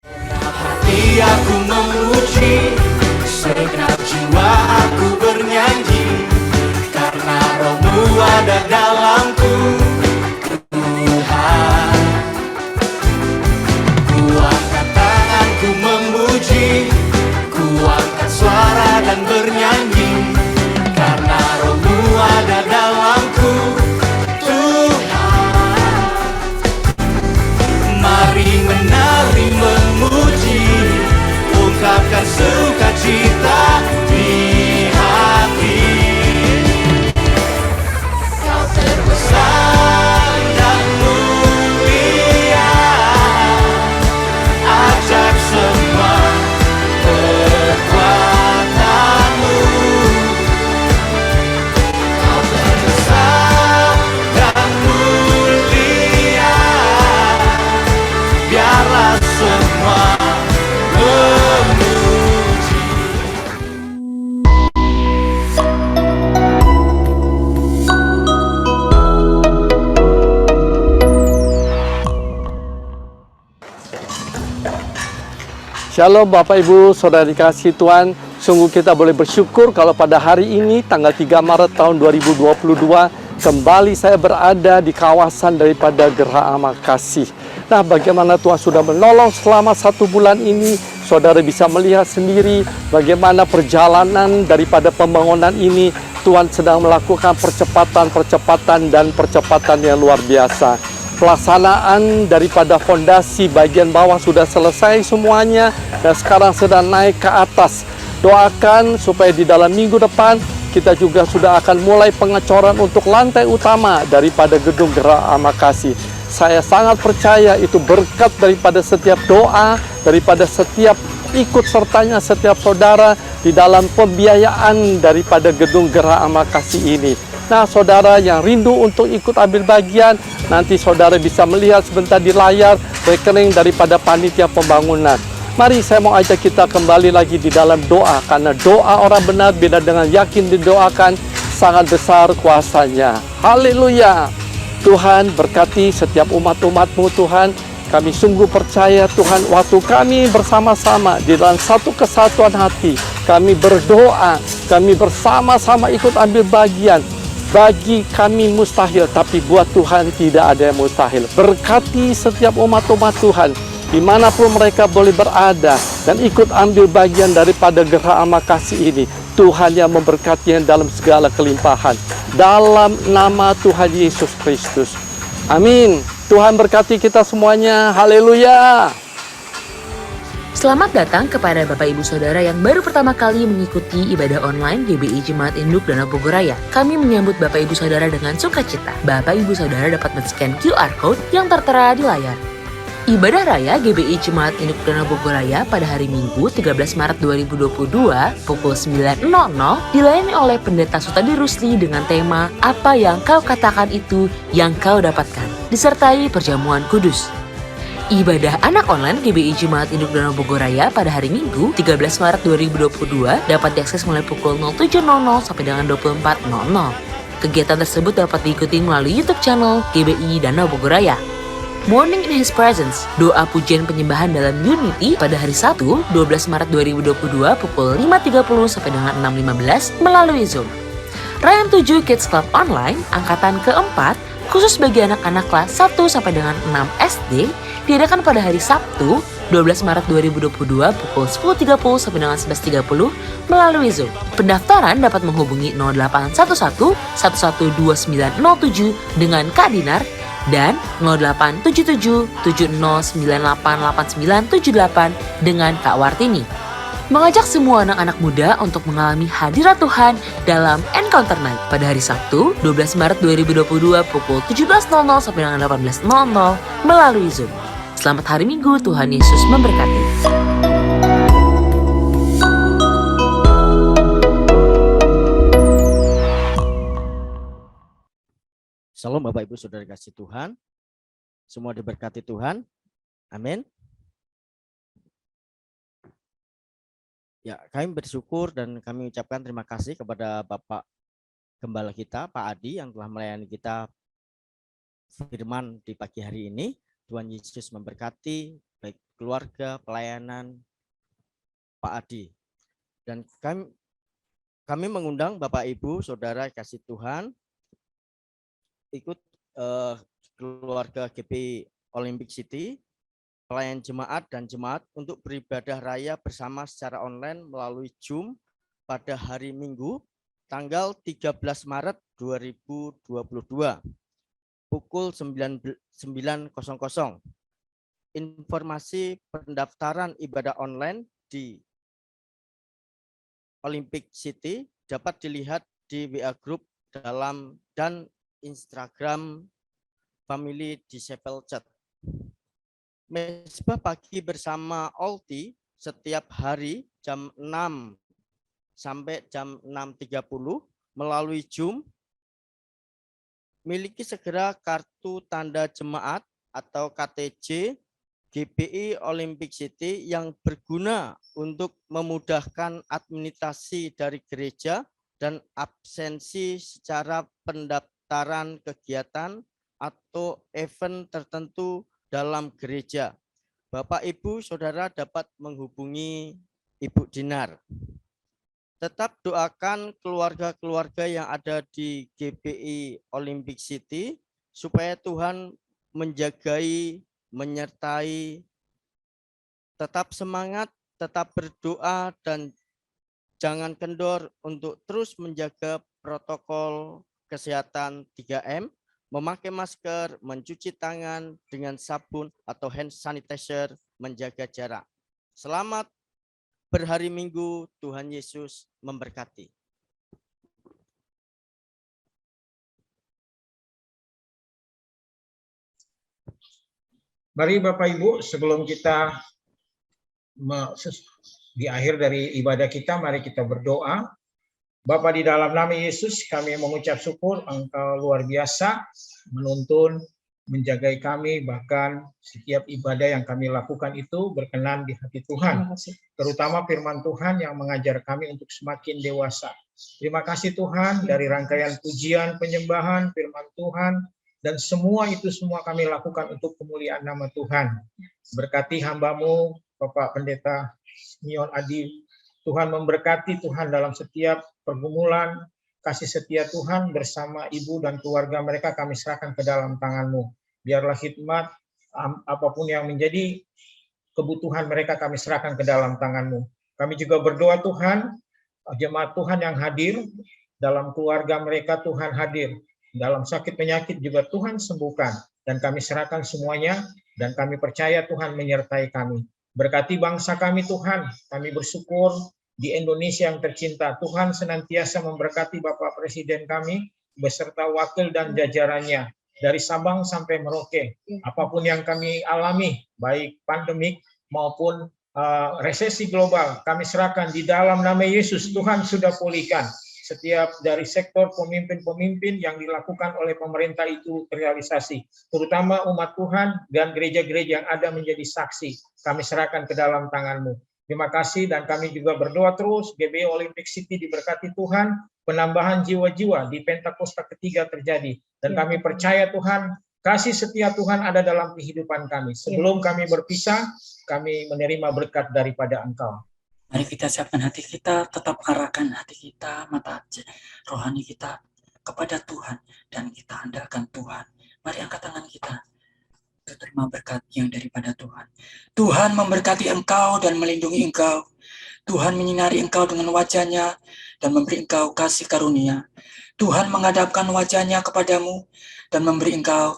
Hati aku memuji, segenap jiwa aku bernyanyi, karena Roh-Mu ada dalamku, Tuhan. Ku angkat tanganku memuji, ku angkat suara dan bernyanyi, karena Roh-Mu ada dalamku, Tuhan. Mari menari memuji, ungkapkan sukacita di hati. Kau terbesar dan mulia, ajak semua kekuatanmu. Kau terbesar dan mulia, biarlah semua memuji. Shalom Bapak Ibu, Saudara dikasihi Tuhan. Sungguh kita boleh bersyukur kalau pada hari ini tanggal 3 Maret tahun 2022 kembali saya berada di kawasan daripada Geraha Amakasih. Nah, bagaimana Tuhan sudah menolong selama 1 bulan ini. Saudara bisa melihat sendiri bagaimana perjalanan daripada pembangunan ini. Tuhan sedang melakukan percepatan yang luar biasa. Pelaksanaan daripada fondasi bagian bawah sudah selesai semuanya dan sekarang sedang naik ke atas. Doakan supaya di dalam minggu depan kita juga sudah akan mulai pengecoran untuk lantai utama daripada gedung Geraha Amakasih. Saya sangat percaya itu berkat daripada setiap doa, daripada setiap ikut sertanya setiap saudara di dalam pembiayaan daripada gedung Geraha Amakasih ini. Nah, saudara yang rindu untuk ikut ambil bagian, nanti saudara bisa melihat sebentar di layar rekening daripada panitia pembangunan. Mari saya mau ajak kita kembali lagi di dalam doa, karena doa orang benar beda dengan yakin didoakan, sangat besar kuasanya. Haleluya. Tuhan berkati setiap umat-umat-Mu Tuhan. Kami sungguh percaya Tuhan, waktu kami bersama-sama di dalam satu kesatuan hati, kami berdoa, kami bersama-sama ikut ambil bagian. Bagi kami mustahil, tapi buat Tuhan tidak ada yang mustahil. Berkati setiap umat-umat Tuhan, dimanapun mereka boleh berada, dan ikut ambil bagian daripada Geraha Amakasih ini. Tuhan yang memberkatinya dalam segala kelimpahan. Dalam nama Tuhan Yesus Kristus. Amin. Tuhan berkati kita semuanya. Haleluya. Selamat datang kepada Bapak Ibu Saudara yang baru pertama kali mengikuti ibadah online GBI Jemaat Induk Danau Bogoraya. Kami menyambut Bapak Ibu Saudara dengan sukacita. Bapak Ibu Saudara dapat men-scan QR Code yang tertera di layar. Ibadah Raya GBI Jemaat Induk Danau Bogoraya pada hari Minggu 13 Maret 2022 pukul 9.00 dilayani oleh Pendeta Sutadi Rusli dengan tema Apa yang kau katakan itu yang kau dapatkan, disertai perjamuan kudus. Ibadah anak online GBI Jemaat Induk Danau Bogoraya pada hari Minggu 13 Maret 2022 dapat diakses mulai pukul 07.00 sampai dengan 24.00. Kegiatan tersebut dapat diikuti melalui YouTube channel GBI Danau Bogoraya. Morning in His Presence, doa pujian penyembahan dalam Unity pada hari Sabtu 12 Maret 2022 pukul 5.30 sampai dengan 6.15 melalui Zoom. Rayam 7 Kids Club Online angkatan keempat khusus bagi anak-anak kelas 1 sampai dengan 6 SD diadakan pada hari Sabtu 12 Maret 2022 pukul 10.30 sampai dengan 11.30 melalui Zoom. Pendaftaran dapat menghubungi 0811 112907 dengan Kak Dinar dan 0877 70988978 dengan Kak Wartini. Mengajak semua anak-anak muda untuk mengalami hadirat Tuhan dalam Encounter Night pada hari Sabtu 12 Maret 2022 pukul 17.00 sampai dengan 18.00 melalui Zoom. Selamat hari Minggu, Tuhan Yesus memberkati. Shalom Bapak Ibu Saudara kasih Tuhan. Semua diberkati Tuhan. Amin. Ya, kami bersyukur dan kami ucapkan terima kasih kepada Bapak Gembala kita, Pak Adi, yang telah melayani kita firman di pagi hari ini. Tuhan Yesus memberkati baik keluarga, pelayanan Pak Adi. Dan kami mengundang Bapak Ibu Saudara kasih Tuhan ikut keluarga GPI Olympic City, pelayan jemaat dan jemaat untuk beribadah raya bersama secara online melalui Zoom pada hari Minggu tanggal 13 Maret 2022 pukul 9.00. Informasi pendaftaran ibadah online di Olympic City dapat dilihat di WA Group dan Instagram Family Disciple Chat. Mesbah pagi bersama Olti setiap hari jam 6 sampai jam 6.30 melalui Zoom. Miliki segera kartu tanda jemaat atau KTJ GPI Olympic City yang berguna untuk memudahkan administrasi dari gereja dan absensi secara pendaftaran kegiatan atau event tertentu dalam gereja. Bapak, Ibu, Saudara dapat menghubungi Ibu Dinar. Tetap doakan keluarga-keluarga yang ada di GPI Olympic City supaya Tuhan menjagai, menyertai, tetap semangat, tetap berdoa, dan jangan kendor untuk terus menjaga protokol kesehatan 3M, memakai masker, mencuci tangan dengan sabun atau hand sanitizer, menjaga jarak. Selamat berhari Minggu, Tuhan Yesus memberkati. Mari Bapak Ibu, sebelum kita di akhir dari ibadah kita, mari kita berdoa. Bapa, di dalam nama Yesus kami mengucap syukur Engkau luar biasa menuntun, menjagai kami, bahkan setiap ibadah yang kami lakukan itu berkenan di hati Tuhan. Terutama firman Tuhan yang mengajar kami untuk semakin dewasa. Terima kasih Tuhan dari rangkaian pujian, penyembahan, firman Tuhan, dan semua itu semua kami lakukan untuk kemuliaan nama Tuhan. Berkati hamba-Mu, Bapak Pendeta Mion Adi. Tuhan memberkati Tuhan dalam setiap pergumulan, kasih setia Tuhan bersama ibu dan keluarga mereka kami serahkan ke dalam tangan-Mu. Biarlah khidmat, apapun yang menjadi kebutuhan mereka kami serahkan ke dalam tangan-Mu. Kami juga berdoa Tuhan, jemaat Tuhan yang hadir, dalam keluarga mereka Tuhan hadir. Dalam sakit penyakit juga Tuhan sembuhkan. Dan kami serahkan semuanya, dan kami percaya Tuhan menyertai kami. Berkati bangsa kami Tuhan, kami bersyukur di Indonesia yang tercinta. Tuhan senantiasa memberkati Bapak Presiden kami, beserta wakil dan jajarannya, dari Sabang sampai Merauke. Apapun yang kami alami, baik pandemik maupun resesi global, kami serahkan di dalam nama Yesus. Tuhan sudah pulihkan. Setiap dari sektor pemimpin-pemimpin yang dilakukan oleh pemerintah itu terrealisasi. Terutama umat Tuhan dan gereja-gereja yang ada menjadi saksi. Kami serahkan ke dalam tangan-Mu. Terima kasih dan kami juga berdoa terus. GBI Olympic City diberkati Tuhan. Penambahan jiwa-jiwa di Pentakosta ketiga terjadi. Dan kami percaya Tuhan, kasih setia Tuhan ada dalam kehidupan kami. Sebelum kami berpisah, kami menerima berkat daripada Engkau. Mari kita siapkan hati kita, tetap arahkan hati kita, mata rohani kita kepada Tuhan, dan kita andalkan Tuhan. Mari angkat tangan kita, terima berkat yang daripada Tuhan. Tuhan memberkati engkau dan melindungi engkau. Tuhan menyinari engkau dengan wajah-Nya dan memberi engkau kasih karunia. Tuhan menghadapkan wajah-Nya kepadamu dan memberi engkau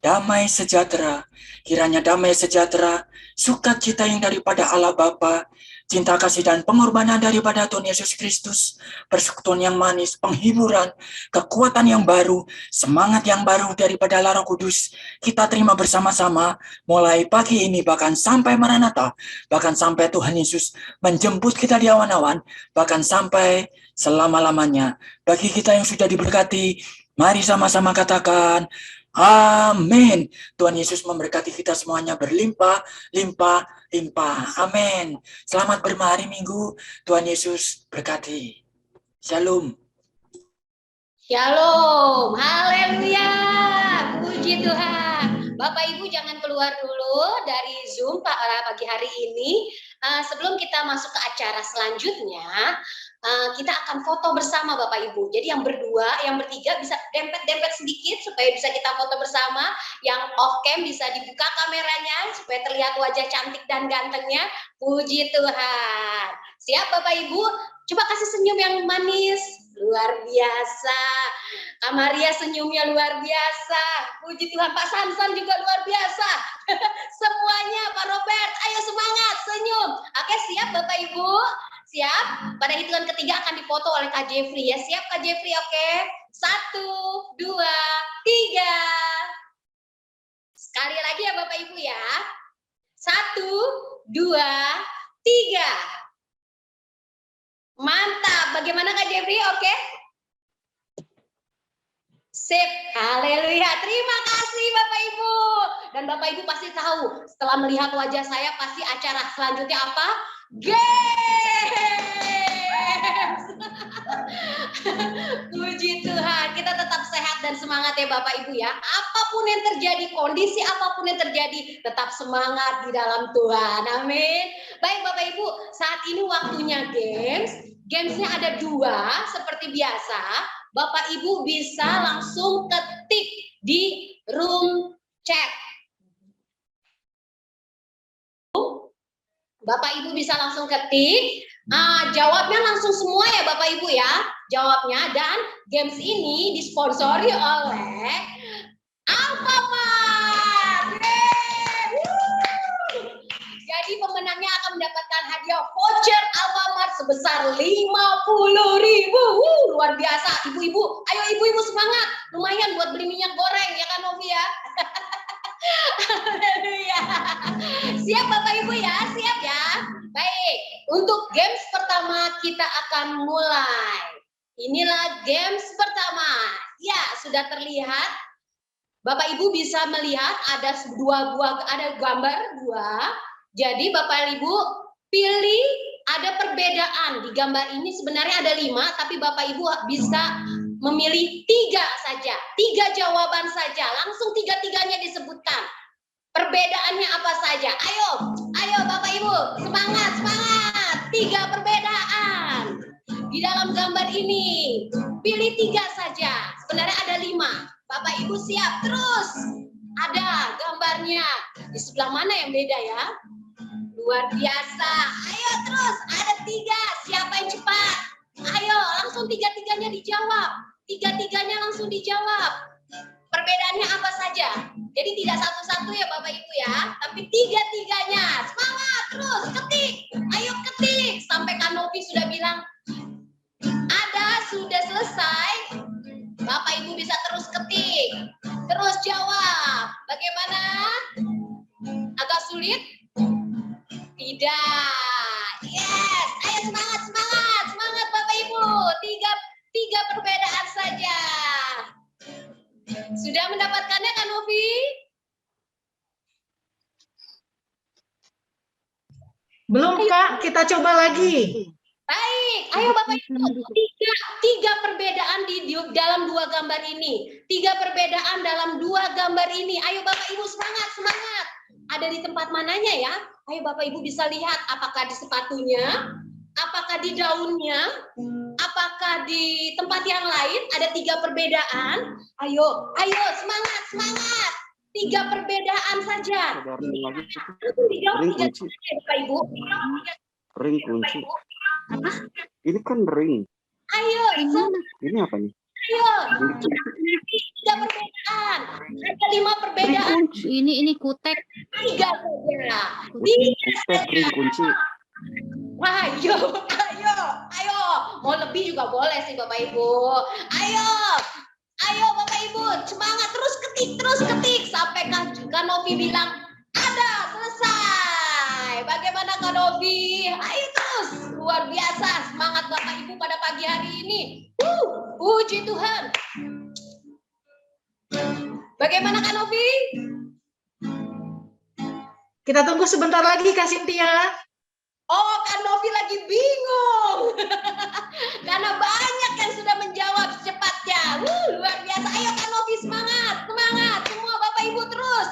damai sejahtera, kiranya damai sejahtera, sukacita yang daripada Allah Bapa, cinta kasih dan pengorbanan daripada Tuhan Yesus Kristus, persekutuan yang manis, penghiburan, kekuatan yang baru, semangat yang baru daripada Allah Roh Kudus, kita terima bersama-sama mulai pagi ini bahkan sampai Maranatha, bahkan sampai Tuhan Yesus menjemput kita di awan-awan, bahkan sampai selama-lamanya. Bagi kita yang sudah diberkati, mari sama-sama katakan, amin. Tuhan Yesus memberkati kita semuanya berlimpah, limpah, limpah. Amin. Selamat bermari Minggu. Tuhan Yesus berkati. Shalom. Shalom, haleluya, puji Tuhan. Bapak Ibu jangan keluar dulu dari Zoom pagi hari ini. Sebelum kita masuk ke acara selanjutnya, kita akan foto bersama Bapak Ibu. Jadi yang berdua, yang bertiga bisa dempet-dempet sedikit supaya bisa kita foto bersama. Yang off cam bisa dibuka kameranya supaya terlihat wajah cantik dan gantengnya. Puji Tuhan. Siap Bapak Ibu? Coba kasih senyum yang manis. Luar biasa. Kak Maria senyumnya luar biasa. Puji Tuhan. Pak Sansan juga luar biasa. Semuanya Pak Robert, ayo semangat, senyum. Oke, siap Bapak Ibu? Siap? Pada hitungan ketiga akan difoto oleh Kak Jeffrey ya. Siap Kak Jeffrey, oke? 1, 2, 3. Sekali lagi ya Bapak Ibu ya. 1, 2, 3. Mantap. Bagaimana Kak Jeffrey? Oke? Sip. Haleluya. Terima kasih Bapak Ibu. Dan Bapak Ibu pasti tahu, setelah melihat wajah saya pasti acara selanjutnya apa? Games. Puji Tuhan. Kita tetap sehat dan semangat ya Bapak Ibu ya. Apapun yang terjadi, kondisi apapun yang terjadi, tetap semangat di dalam Tuhan. Amin. Baik Bapak Ibu, saat ini waktunya games. Gamesnya ada 2 seperti biasa. Bapak Ibu bisa langsung ketik di room chat. Bapak Ibu bisa langsung ketik. Jawabnya langsung semua ya Bapak Ibu ya. Jawabnya, dan games ini disponsori oleh Alfamart. Jadi pemenangnya akan mendapatkan hadiah voucher Alfamart sebesar 50.000. Luar biasa. Ibu-ibu, ayo ibu-ibu semangat. Lumayan buat beli minyak goreng ya kan Novi ya. Haleluya. Siap Bapak Ibu ya, siap ya. Baik, untuk games pertama kita akan mulai. Inilah games pertama. Ya, sudah terlihat. Bapak Ibu bisa melihat ada ada gambar 2. Jadi Bapak Ibu pilih, ada perbedaan di gambar ini sebenarnya ada 5, tapi Bapak Ibu bisa memilih 3 saja, 3 jawaban saja, langsung 3-tiganya disebutkan. Perbedaannya apa saja? Ayo Bapak Ibu, semangat, semangat. 3 perbedaan di dalam gambar ini. Pilih 3 saja. Sebenarnya ada 5. Bapak Ibu siap? Terus ada gambarnya. Di sebelah mana yang beda ya? Luar biasa. Ayo terus, ada 3. Siapa yang cepat? Ayo, langsung 3-tiganya dijawab. 3-tiganya langsung dijawab. Perbedaannya apa saja? Jadi tidak satu-satu ya Bapak Ibu ya, tapi 3-tiganya. Semangat terus, ketik. Ayo ketik. Sampai Kak Novi sudah bilang, ada, sudah selesai. Bapak Ibu bisa terus ketik. Terus jawab. Bagaimana? Agak sulit? Tidak. Yes. Ayo semangat, semangat. Semangat Bapak Ibu. 3 perbedaan saja. Sudah mendapatkannya Kak Novi? Belum Kak, kita coba lagi. Baik, ayo Bapak Ibu. 3 perbedaan di dalam 2 gambar ini. 3 perbedaan dalam 2 gambar ini. Ayo Bapak Ibu semangat, semangat. Ada di tempat mananya ya? Ayo Bapak Ibu bisa lihat apakah di sepatunya, apakah di daunnya, apakah di tempat yang lain. Ada 3 perbedaan. Ayo semangat, semangat. 3 perbedaan saja. Dijawab 3 Bapak Ibu. Ring kunci. Ini kan ring. Ayo, Ini apa nih? Ayo, tiga perbedaan. Ada 5 perbedaan. Ini kutek. 3 saja. kunci. Ayo, ayo, ayo. Mau lebih juga boleh sih Bapak Ibu. Ayo, ayo Bapak Ibu, semangat terus ketik sampai Kak Novi bilang ada, selesai. Bagaimana Kak Novi? Ayo terus, luar biasa semangat Bapak Ibu pada pagi hari ini. Puji Tuhan. Bagaimana Kak Novi? Kita tunggu sebentar lagi Kak Cynthia. Oh, Kak Novi lagi bingung. Karena banyak yang sudah menjawab secepatnya. Luar biasa. Ayo Kak Novi, semangat. Semua Bapak Ibu terus.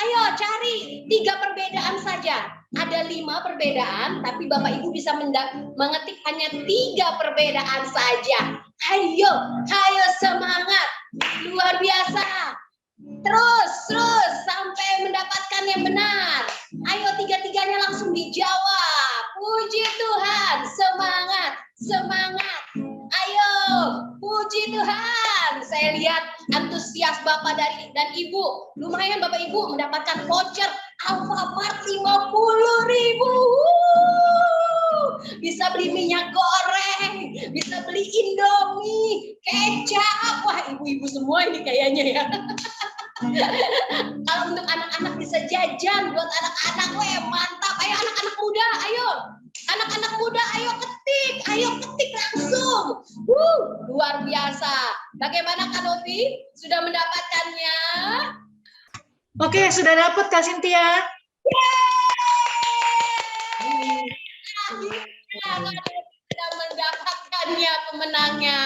Ayo cari 3 perbedaan saja. Ada 5 perbedaan, tapi Bapak Ibu bisa mengetik hanya 3 perbedaan saja. Ayo semangat. Luar biasa. Terus sampai mendapatkan yang benar. Ayo 3-3-nya langsung dijawab. Puji Tuhan, semangat. Ayo, puji Tuhan. Saya lihat antusias Bapak dan Ibu. Lumayan Bapak Ibu mendapatkan voucher Alfamart 50.000. Bisa beli minyak goreng, bisa beli Indomie, kecap. Wah, ibu-ibu semua ini kayaknya ya. Kalau untuk anak-anak bisa jajan buat anak-anak, mantap. Ayo anak-anak muda, ayo. Anak-anak muda, ayo ketik langsung. Luar biasa. Bagaimana Kak Novi? Sudah mendapatkannya? Oke, sudah dapat Kak Cynthia. Sudah mendapatkannya pemenangnya.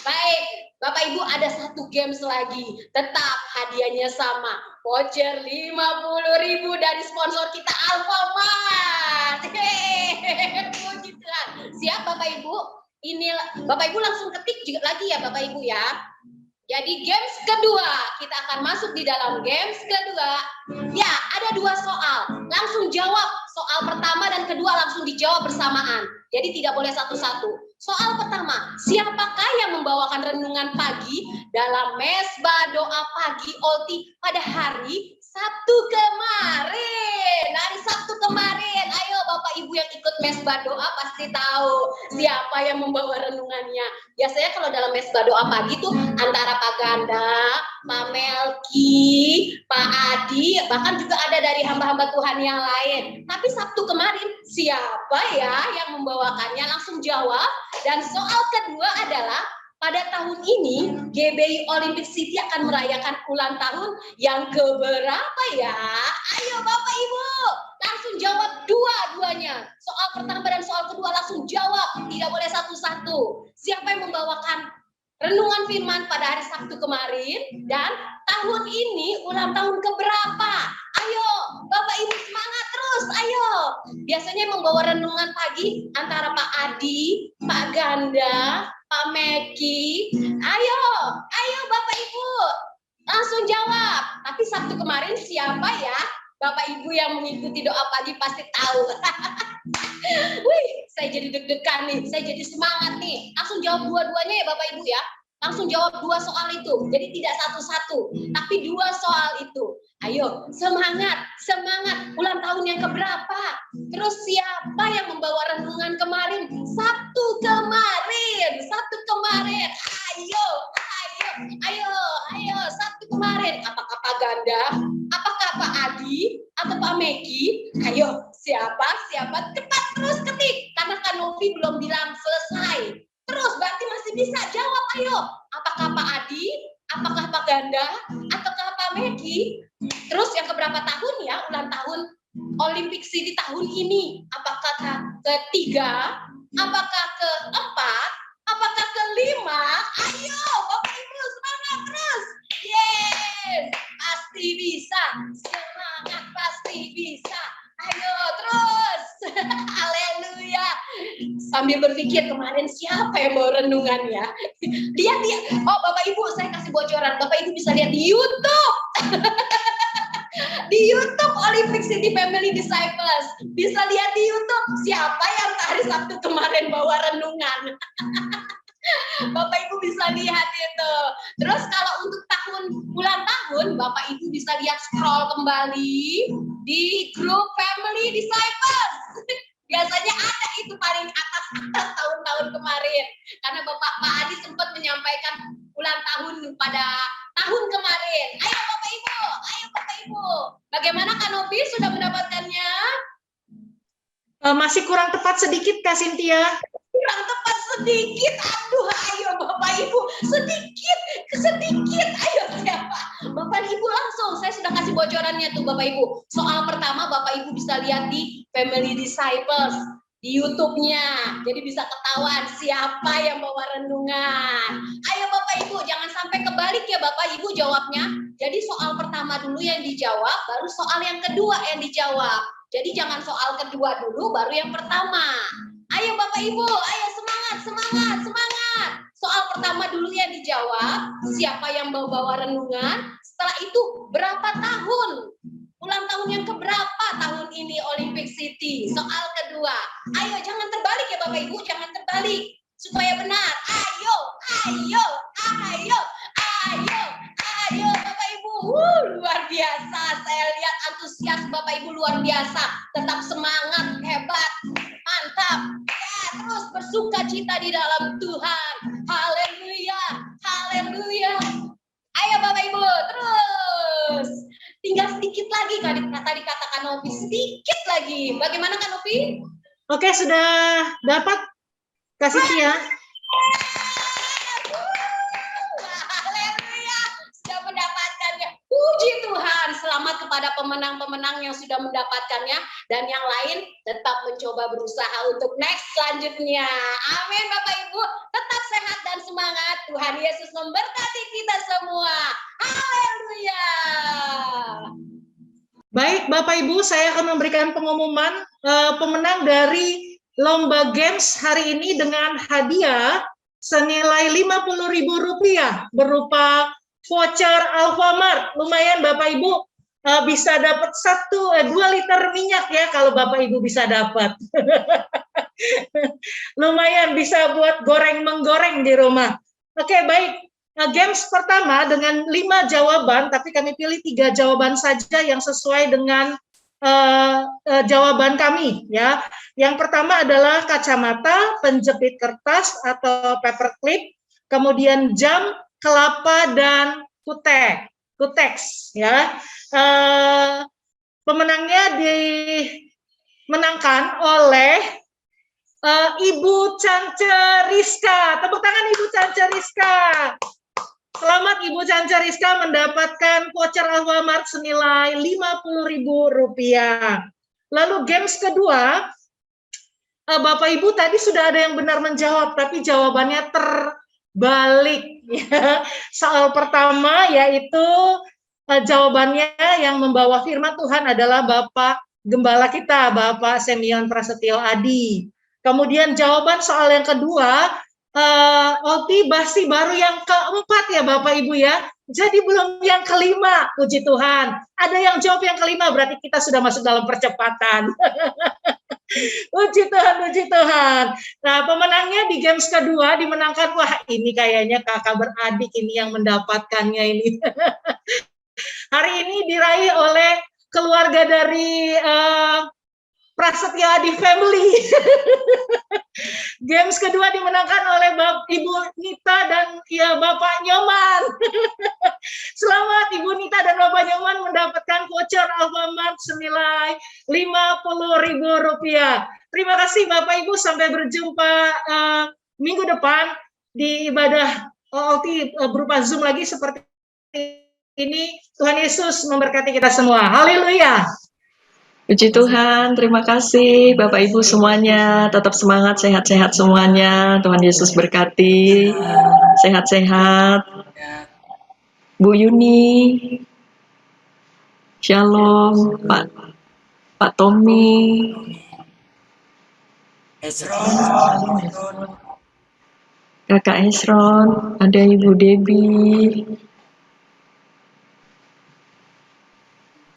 Baik, Bapak Ibu ada 1 games lagi. Tetap hadiahnya sama. Voucher 50.000 dari sponsor kita Alfamart. Puji Tuhan. Siap Bapak Ibu? Ini Bapak Ibu langsung ketik juga lagi ya Bapak Ibu ya. Jadi games kedua, kita akan masuk di dalam games kedua. Ya, ada 2 soal. Langsung jawab soal pertama dan kedua langsung dijawab bersamaan. Jadi tidak boleh satu-satu. Soal pertama, siapakah yang membawakan renungan pagi dalam mesbah doa pagi Olti pada hari Sabtu kemarin? Hari Sabtu kemarin, ayo Bapak Ibu yang ikut mesbah doa pasti tahu siapa yang membawa renungannya. Biasanya kalau dalam mesbah doa pagi tuh antara Pak Ganda, Pak Melki, Pak Adi, bahkan juga ada dari hamba-hamba Tuhan yang lain. Tapi Sabtu kemarin siapa ya yang membawakannya? Langsung jawab. Dan soal kedua adalah pada tahun ini GBI Olympic City akan merayakan ulang tahun yang keberapa ya? Ayo Bapak Ibu, langsung jawab dua-duanya. Soal pertama dan soal kedua langsung jawab, tidak boleh satu-satu. Siapa yang membawakan renungan firman pada hari Sabtu kemarin dan tahun ini ulang tahun keberapa? Ayo, Bapak Ibu semangat terus, ayo. Biasanya yang membawa renungan pagi antara Pak Adi, Pak Ganda, Pak Meki. Ayo Bapak Ibu, langsung jawab. Tapi Sabtu kemarin siapa ya? Bapak Ibu yang mengikuti doa pagi pasti tahu. Wih, saya jadi deg-degan nih, saya jadi semangat nih. Langsung jawab dua-duanya ya Bapak Ibu ya. Langsung jawab 2 soal itu. Jadi tidak satu-satu, tapi 2 soal itu. Ayo, semangat. Ulang tahun yang keberapa? Terus siapa yang membawa renungan kemarin? Sabtu kemarin. Ayo, Sabtu kemarin. Apakah Pak Ganda? Apakah Pak Adi? Atau Pak Meki? Ayo, siapa? Cepat terus ketik. Karena Kak Novi belum bilang selesai. Terus berarti masih bisa jawab, ayo. Apakah Pak Adi? Apakah Pak Ganda? Ataukah Pak Meki? Terus yang keberapa tahun ya ulang tahun Olympic City tahun ini? Apakah ketiga? Apakah keempat? Apakah kelima? Ayo Bapak Ibu semangat terus. Yes, pasti bisa. Semangat pasti bisa. Ayo terus. Haleluya. Sambil berpikir kemarin siapa yang bawa renungan ya. Lihat. Oh Bapak Ibu saya kasih bocoran. Bapak Ibu bisa lihat di YouTube. Di YouTube Olympic City Family Disciples. Bisa lihat di YouTube siapa yang hari Sabtu kemarin bawa renungan. Bapak Ibu bisa lihat itu. Terus kalau untuk bulan tahun, Bapak Ibu bisa lihat scroll kembali di grup Family Disciples. Biasanya ada itu paling atas tahun-tahun kemarin. Karena Pak Adi sempat menyampaikan ulang tahun pada tahun kemarin. Ayo Bapak Ibu. Bagaimana Kak Novi sudah mendapatkannya? Masih kurang tepat sedikit Kak Cynthia. Kurang tepat sedikit. Aduh, ayo Bapak Ibu, sedikit. Ayo siapa? Bapak Ibu langsung, saya sudah kasih bocorannya tuh Bapak Ibu. Soal pertama Bapak Ibu bisa lihat di Family Disciples di YouTube-nya. Jadi bisa ketahuan siapa yang bawa renungan. Ayo Bapak Ibu, jangan sampai kebalik ya Bapak Ibu jawabnya. Jadi soal pertama dulu yang dijawab, baru soal yang kedua yang dijawab. Jadi jangan soal kedua dulu, baru yang pertama. Ayo Bapak Ibu, ayo semangat. Soal pertama dulu yang dijawab, siapa yang bawa renungan. Setelah itu berapa tahun? Ulang tahun yang keberapa tahun ini Olympic City? Soal kedua. Ayo jangan terbalik ya Bapak Ibu, jangan terbalik. Supaya benar. Ayo Bapak Ibu. Luar biasa. Saya lihat antusias Bapak Ibu luar biasa. Tetap semangat, hebat, mantap. Ya, terus bersuka cita di dalam Tuhan. Haleluya. Ayo Bapak Ibu, terus. Tinggal sedikit lagi tadi katakan Novi, sedikit lagi. Bagaimana Kak Novi? Oke, sudah dapat Kak Cynthia. Haleluya, sudah mendapatkannya. Puji Tuhan, selamat kepada pemenang-pemenang yang sudah mendapatkannya. Dan yang lain tetap mencoba berusaha untuk next selanjutnya. Amin Bapak Ibu, tetap sehat dan semangat. Tuhan Yesus memberkati kita semua. Haleluya. Baik Bapak Ibu, saya akan memberikan pengumuman pemenang dari lomba games hari ini dengan hadiah senilai Rp50.000 berupa voucher Alfamart. Lumayan Bapak Ibu, bisa dapat 2 liter minyak ya kalau Bapak Ibu bisa dapat. Lumayan bisa buat menggoreng di rumah. Oke, baik. Games pertama dengan 5 jawaban, tapi kami pilih 3 jawaban saja yang sesuai dengan jawaban kami ya. Yang pertama adalah kacamata, penjepit kertas atau paperclip, kemudian jam, kelapa dan kutex ya. Pemenangnya dimenangkan oleh Ibu Cance Rizka. Tepuk tangan Ibu Cance Rizka. Selamat Ibu Cance Rizka mendapatkan voucher Alfamart senilai Rp50.000. Lalu games kedua, Bapak Ibu tadi sudah ada yang benar menjawab, tapi jawabannya terbalik. Ya. Soal pertama yaitu jawabannya yang membawa firman Tuhan adalah Bapak Gembala kita, Bapak Semyon Prasetyo Adi. Kemudian jawaban soal yang kedua, Oti Basti baru yang keempat ya Bapak Ibu ya. Jadi belum yang kelima, puji Tuhan. Ada yang jawab yang kelima, berarti kita sudah masuk dalam percepatan. Puji Tuhan. Nah, pemenangnya di games kedua dimenangkan, wah ini kayaknya kakak beradik ini yang mendapatkannya ini. Hari ini diraih oleh keluarga dari Prasetyo Adi Family. Games kedua dimenangkan oleh Ibu Nita dan ya Bapak Nyoman. Selamat Ibu Nita dan Bapak Nyoman mendapatkan voucher Alfamart senilai Rp50.000. Terima kasih Bapak Ibu, sampai berjumpa minggu depan di ibadah OLT berupa Zoom lagi seperti ini. Tuhan Yesus memberkati kita semua. Haleluya. Puji Tuhan, terima kasih Bapak Ibu semuanya, tetap semangat, sehat-sehat semuanya, Tuhan Yesus berkati, sehat-sehat. Bu Yuni, Shalom, Pak Tommy, Kakak Esron, ada Ibu Debbie,